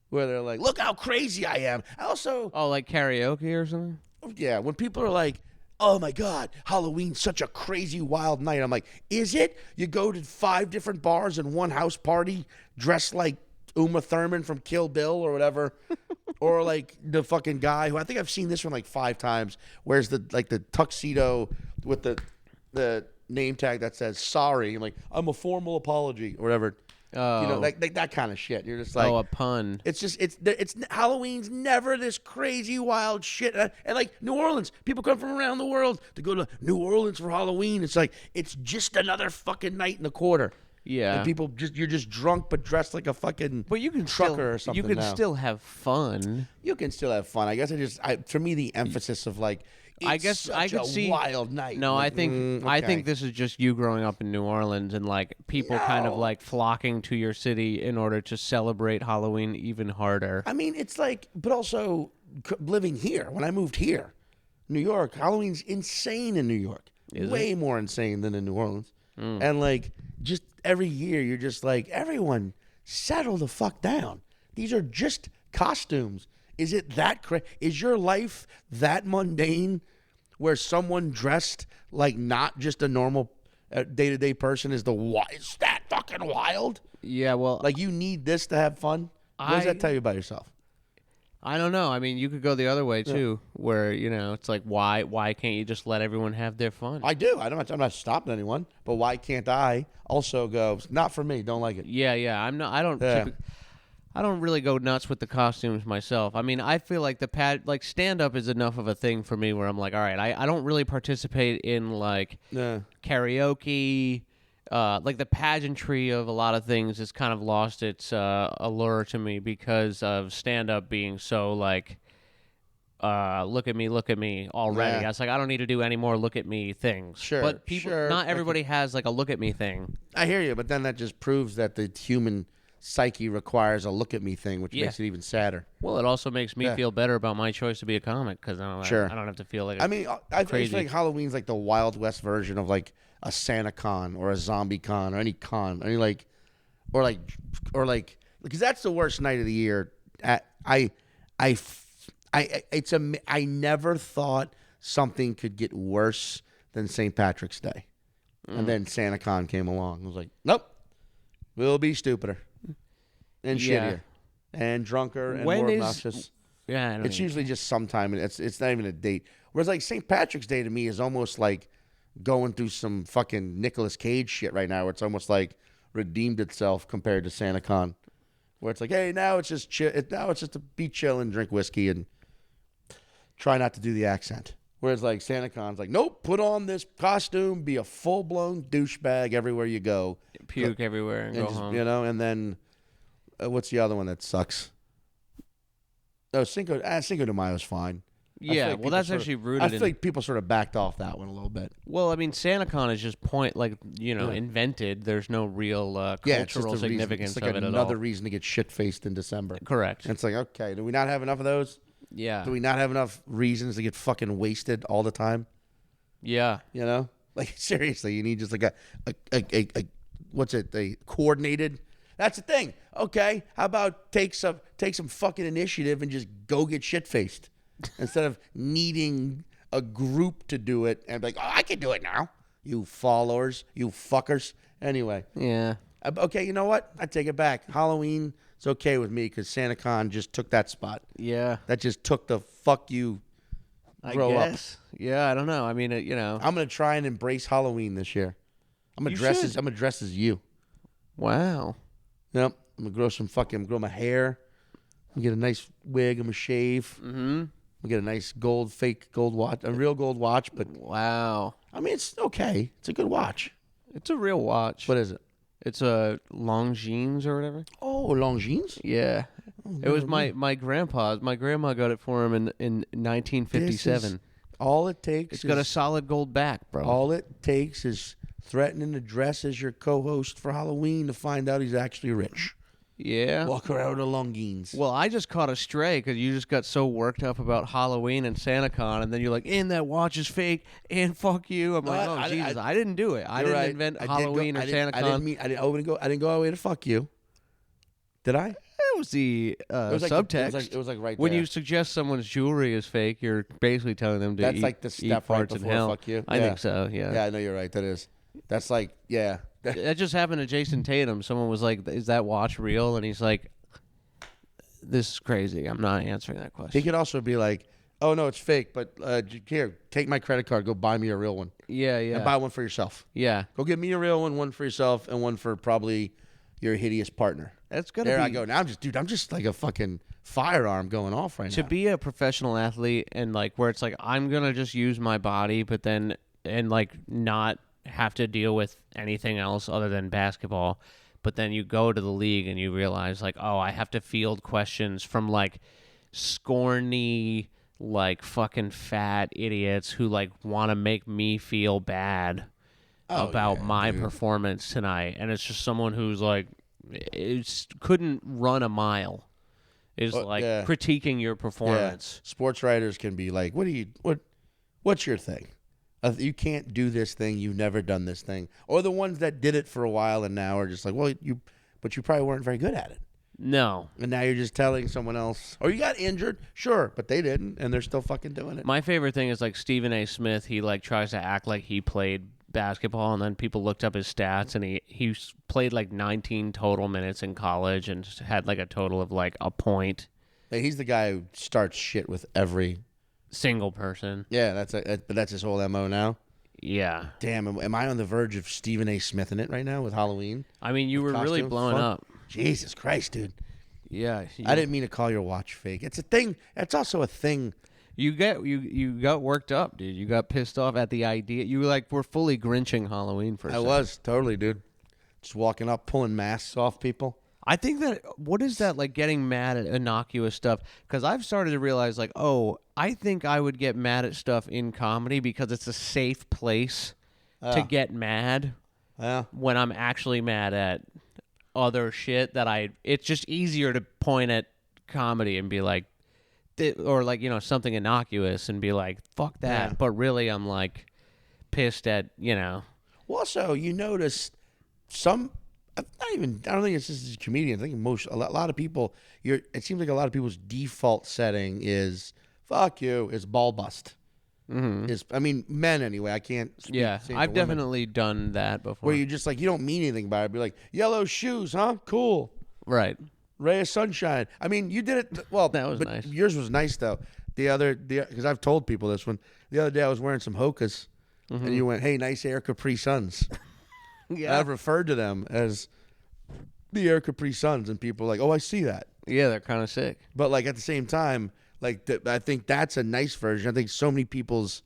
where they're like, look how crazy I am. I also. Oh, like karaoke or something. Yeah, when people are like, oh my God, Halloween's such a crazy, wild night. I'm like, is it? You go to 5 different bars and one house party dressed like Uma Thurman from Kill Bill or whatever. Or like the fucking guy who, I think I've seen this one like 5 times, wears the tuxedo with the name tag that says sorry. I'm like, I'm a formal apology or whatever. Oh. You know, like that kind of shit. You're just like, a pun. It's Halloween's never this crazy wild shit. And like New Orleans, people come from around the world to go to New Orleans for Halloween. It's like it's just another fucking night in the quarter. Yeah. And people you're just drunk but dressed like a fucking trucker or something. You can now. still have fun. You can still have fun. I guess for me the emphasis of like I guess I could see wild night. No, like, I think this is just you growing up in New Orleans and like people kind of like flocking to your city in order to celebrate Halloween even harder. I mean, it's like, but also living here. When I moved here, New York, Halloween's insane in New York. Way more insane than in New Orleans. And like, just every year, you're just like, everyone, settle the fuck down. These are just costumes. Is it that is your life that mundane where someone dressed like not just a normal day-to-day person is that fucking wild? Yeah, well, like you need this to have fun? What does that tell you about yourself? I don't know. I mean, you could go the other way too, where it's like, why can't you just let everyone have their fun? I do. I'm not stopping anyone, but why can't I also go? Not for me. Don't like it. Yeah. I'm not. I don't really go nuts with the costumes myself. I mean, I feel like stand-up is enough of a thing for me where I'm like, all right, I don't really participate in like karaoke. Like the pageantry of a lot of things has kind of lost its allure to me because of stand-up being so like, look at me already. I was like, I don't need to do any more look at me things. Sure, but not everybody has like a look at me thing. I hear you, but then that just proves that the human psyche requires a look at me thing, which makes it even sadder. Well, it also makes me feel better about my choice to be a comic because I don't have to feel like I feel like Halloween's like the Wild West version of like a Santa con or a zombie con or any con. I mean, like because that's the worst night of the year. I never thought something could get worse than St. Patrick's Day, and then Santa Con came along. I was like, nope, we'll be stupider and shittier and drunker and more obnoxious. Yeah, it's usually just sometime, and it's not even a date. Whereas like St. Patrick's Day to me is almost like going through some fucking Nicolas Cage shit right now, where it's almost like redeemed itself compared to Santa Con, where it's like, hey, now it's just chill. Now it's just to be chill and drink whiskey and try not to do the accent. Whereas like Santa Con's like, nope, put on this costume, be a full blown douchebag everywhere you go, puke everywhere, and go home. And then what's the other one that sucks? Oh, Cinco de Mayo's fine. Yeah, well, that's actually rooted. I feel like people sort of backed off that one a little bit. Well, I mean, SantaCon is just invented. There's no real cultural significance of it at all. It's like another reason to get shit-faced in December. Correct. And it's like, okay, do we not have enough of those? Yeah. Do we not have enough reasons to get fucking wasted all the time? Yeah. Like, seriously, you need just like a coordinated... That's the thing. Okay, how about take some fucking initiative and just go get shit-faced instead of needing a group to do it and be like, oh, I can do it now. You followers, you fuckers. Anyway. Yeah. Okay, you know what? I take it back. Halloween is okay with me because SantaCon just took that spot. Yeah. That just took the fuck you grow up. Yeah, I don't know. I mean, I'm going to try and embrace Halloween this year. I'm going to dress as you. Wow. Yep. I'm going to grow my hair. I'm going to get a nice wig. I'm going to shave. Mm-hmm. I'm going to get a nice fake gold watch. A real gold watch, but... Wow. I mean, it's okay. It's a good watch. It's a real watch. What is it? It's a Longines or whatever. Oh, Longines? Yeah. It was my grandpa's. My grandma got it for him in 1957. All it takes It's got a solid gold back, bro. All it takes is threatening to dress as your co-host for Halloween to find out he's actually rich. Yeah. Walk around with a Longines. Well, I just caught a stray because you just got so worked up about Halloween and SantaCon, and then you're like, and that watch is fake, and fuck you. I'm like, oh, Jesus, I didn't do it. I didn't invent Halloween or SantaCon. I didn't go out of the way to fuck you. Did I? It was the subtext. It was like right there. When you suggest someone's jewelry is fake, you're basically telling them to That's eat, like the step right before fuck you. I think so, yeah. Yeah, I know you're right. That is. That's like, yeah. That just happened to Jason Tatum. Someone was like, is that watch real? And he's like, this is crazy. I'm not answering that question. He could also be like, oh, no, it's fake, but here, take my credit card. Go buy me a real one. Yeah. And buy one for yourself. Yeah. Go get me a real one for yourself, and one for probably your hideous partner. That's gonna there be, I go. Now I'm just like a fucking firearm going off right now. To be a professional athlete and like where it's like I'm gonna just use my body, but then and like not have to deal with anything else other than basketball. But then you go to the league and you realize like, oh, I have to field questions from like scorny, like fucking fat idiots who like want to make me feel bad about my performance tonight. And it's just someone who's like, couldn't run a mile. Is critiquing your performance. Yeah. Sports writers can be like, what's your thing? You can't do this thing. You've never done this thing. Or the ones that did it for a while and now are just like, well, you probably weren't very good at it. No. And now you're just telling someone else, or you got injured. Sure, but they didn't, and they're still fucking doing it. My favorite thing is like Stephen A. Smith. He like tries to act like he played basketball, and then people looked up his stats, and he played like 19 total minutes in college and had like a total of like a point. Hey, he's the guy who starts shit with every single person. Yeah, but that's his whole MO now. Yeah. Damn, am I on the verge of Stephen A. Smith in it right now with Halloween? I mean, you were really blowing up. Jesus Christ, dude. Yeah. I didn't mean to call your watch fake. It's a thing. It's also a thing. You got worked up, dude. You got pissed off at the idea. You were fully Grinching Halloween for a second. I was, totally, dude. Just walking up, pulling masks off people. I think that, what is that, like getting mad at innocuous stuff? Because I've started to realize, like, oh, I think I would get mad at stuff in comedy because it's a safe place to get mad when I'm actually mad at other shit it's just easier to point at comedy and be like, or like, something innocuous and be like, fuck that. Yeah. But really I'm like pissed at, Well, also, you notice I don't think it's just a comedian. I think a lot of people, it seems like a lot of people's default setting is, fuck you, is ball bust. Mm-hmm. Men anyway. I can't speak. Yeah, I've definitely done that before. Where you just like, you don't mean anything by it. Be like, yellow shoes, huh? Cool. Right. Ray of sunshine. I mean, you did it. Well, that was nice. Yours was nice though. Because I've told people this one. The other day I was wearing some Hokas, and you went, "Hey, nice Air Capri Suns." Yeah. I've referred to them as the Air Capri Suns, and people are like, "Oh, I see that." Yeah, they're kind of sick. But like at the same time, like I think that's a nice version. I think so many people's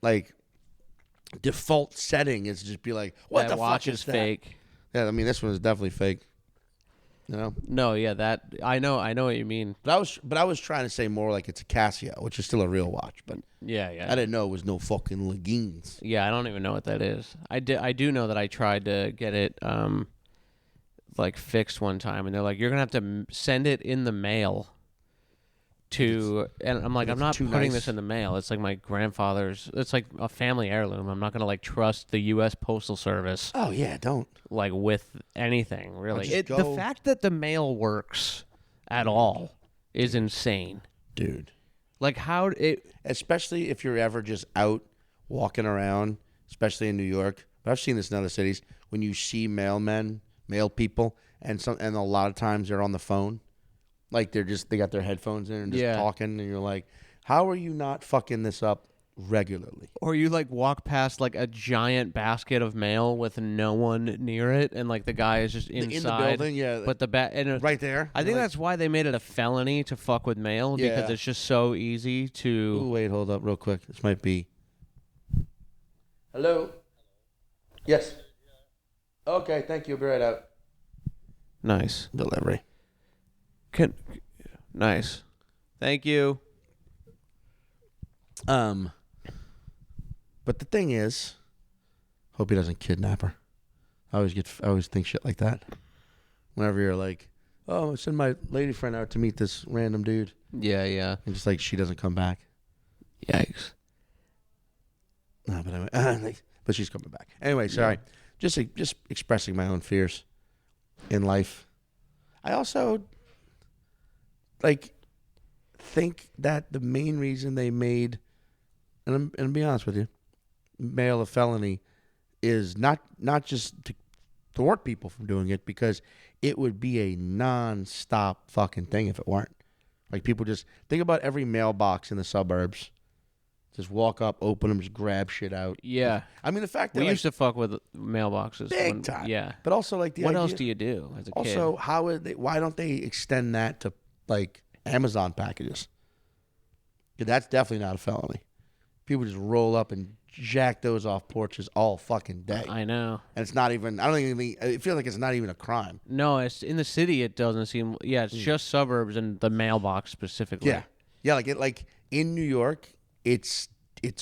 like default setting is just be like, "What that the watch fuck is fake?" Yeah, I mean this one is definitely fake. No, yeah, that I know what you mean. But I was trying to say more like it's a Casio, which is still a real watch. But yeah, I didn't know it was no fucking leggings. Yeah, I don't even know what that is. I do know that I tried to get it like fixed one time, and they're like, you're gonna have to send it in the mail. And I'm like, I'm not putting this in the mail. It's like my grandfather's. It's like a family heirloom. I'm not gonna like trust the U.S. Postal Service. Oh yeah, don't like with anything really. The fact that the mail works at all is insane, dude. Like especially if you're ever just out walking around, especially in New York. But I've seen this in other cities. When you see mail people, and a lot of times they're on the phone. Like they got their headphones in and just talking, and you're like, how are you not fucking this up regularly? Or you like walk past like a giant basket of mail with no one near it, and like the guy is just inside in the building, yeah. But right there. I think that's why they made it a felony to fuck with mail because it's just so easy to. Ooh, wait, hold up, real quick. This might be. Hello. Yes. Okay, thank you. I'll be right out. Nice delivery. Nice. Thank you. But the thing is, hope he doesn't kidnap her. I always think shit like that. Whenever you're like, oh, send my lady friend out to meet this random dude. Yeah, yeah. And just like she doesn't come back. Yikes. No, but anyway, but she's coming back. Anyway, sorry. Yeah. Just expressing my own fears in life. I also think that the main reason they made, and to be honest with you, mail a felony is not just to thwart people from doing it, because it would be a non-stop fucking thing if it weren't. Like people just think about every mailbox in the suburbs. Just walk up, open them, just grab shit out. Yeah. I mean, the fact that we used to fuck with mailboxes. Big time. Yeah. But also, like, what else do you do as a kid? Also, why don't they extend that to, like, Amazon packages? That's definitely not a felony. People just roll up and jack those off porches all fucking day. I know. And it's not even, I feel like it's not even a crime. No, it's in the city. It doesn't seem, it's just suburbs and the mailbox specifically. Yeah. Yeah, like in New York, it's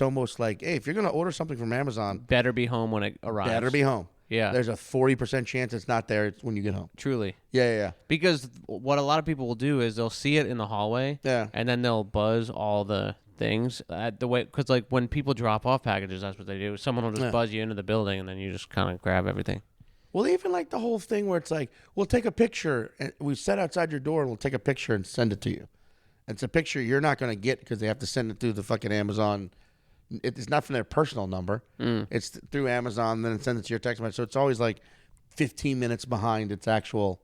almost like, hey, if you're going to order something from Amazon, better be home when it arrives. Better be home. Yeah. There's a 40% chance it's not there when you get home. Truly. Yeah. Because what a lot of people will do is they'll see it in the hallway. Yeah. And then they'll buzz all the things because like when people drop off packages, that's what they do. Someone will just buzz you into the building, and then you just kind of grab everything. Well, even like the whole thing where it's like, we'll take a picture, and we set outside your door, and we'll take a picture and send it to you. It's a picture you're not going to get because they have to send it through the fucking Amazon. It's not from their personal number. It's through Amazon, then it sends it to your text message. So it's always like 15 minutes behind its actual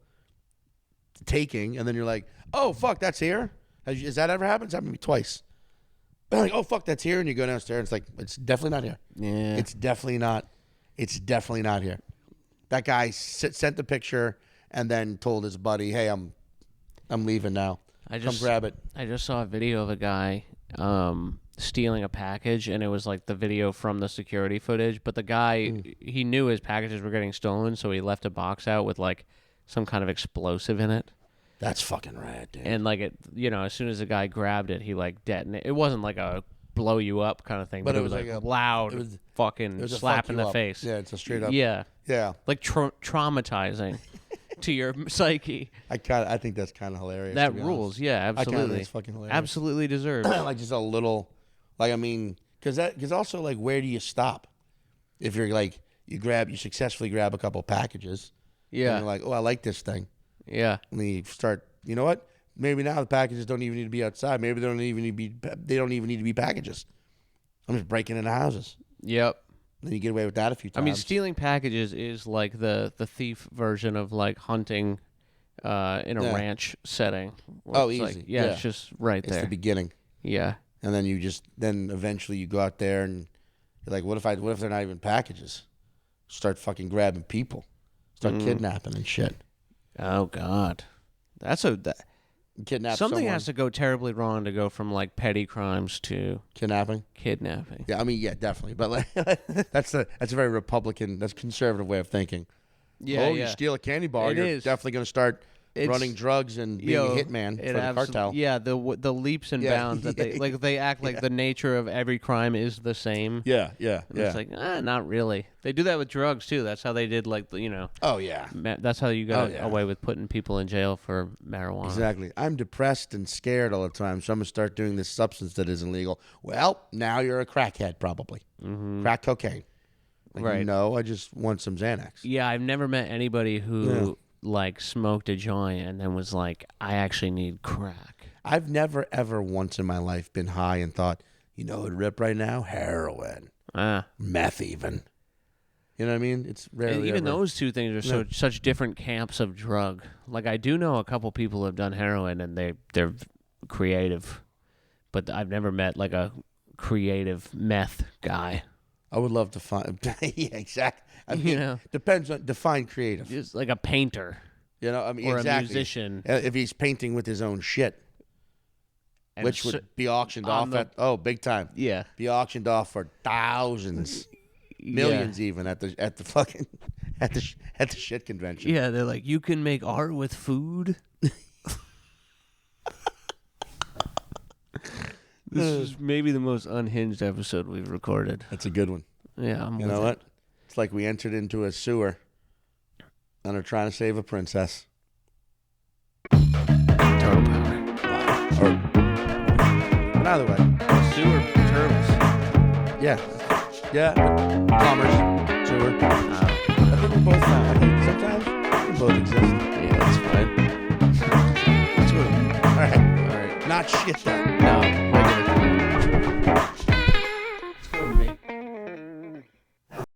taking, and then you're like, oh, fuck, that's here? Has that ever happened? It's happened to me twice. But like, oh, fuck, that's here, and you go downstairs, and it's like, it's definitely not here. Yeah. It's definitely not here. That guy sent the picture and then told his buddy, hey, I'm leaving now. Come grab it. I just saw a video of a guy stealing a package, and it was like the video from the security footage. But the guy, he knew his packages were getting stolen, so he left a box out with like some kind of explosive in it. That's fucking rad, dude. And like it, as soon as the guy grabbed it, he like detonated. It wasn't like a blow you up kind of thing, but it was like a loud fucking slap in the face. Yeah, it's a straight up. Yeah. Like traumatizing. To your psyche. I think that's kind of hilarious. That rules, yeah, absolutely. That's fucking hilarious. Absolutely deserved. Like just a little, like I mean, because also like where do you stop? If you're like you successfully grab a couple packages, and you're like, oh, I like this thing, and then you start. You know what? Maybe now the packages don't even need to be outside. Maybe they don't even need to be packages. I'm just breaking into houses. Yep. Then you get away with that a few times. I mean, stealing packages is like the thief version of like hunting in a ranch setting. Oh, it's easy. Like, it's just right there. It's the beginning. Yeah. And then eventually you go out there and you're like, what if they're not even packages? Start fucking grabbing people. Start kidnapping and shit. Oh God. Kidnap something someone. has to go terribly wrong to go from like petty crimes to kidnapping. Yeah, I mean, yeah, definitely. But like, that's a very Republican, that's a conservative way of thinking. Yeah, you steal a candy bar, you're definitely going to start running drugs and being a hitman for the cartel. Yeah, the leaps and bounds that they act like the nature of every crime is the same. Yeah. It's like not really. They do that with drugs too. That's how they did Oh yeah. That's how you got away with putting people in jail for marijuana. Exactly. I'm depressed and scared all the time, so I'm gonna start doing this substance that isn't legal. Well, now you're a crackhead probably. Crack cocaine. Like, right. No, I just want some Xanax. Yeah, I've never met anybody who like smoked a joint and then was like, I actually need crack. I've never ever once in my life been high and thought, you know what'd rip right now? Heroin. Meth even. You know what I mean? It's rarely even those two things are such different camps of drug. Like I do know a couple people who have done heroin and they're creative, but I've never met like a creative meth guy. I would love to find. Yeah, exactly. I mean, depends on define creative. Just like a painter. You know, I mean, or exactly. a musician. If he's painting with his own shit, and which would be auctioned off at big time. Yeah, be auctioned off for thousands, millions even at the fucking at the shit convention. Yeah, they're like, you can make art with food. This is maybe the most unhinged episode we've recorded. That's a good one. Yeah, you know what? It's like we entered into a sewer and are trying to save a princess. Total power. But either way. Sewer turtles. Yeah. Commerce. Sewer. I think we both I think sometimes we both exist. Yeah, that's fine. That's good. All right. Not shit though. No, regular.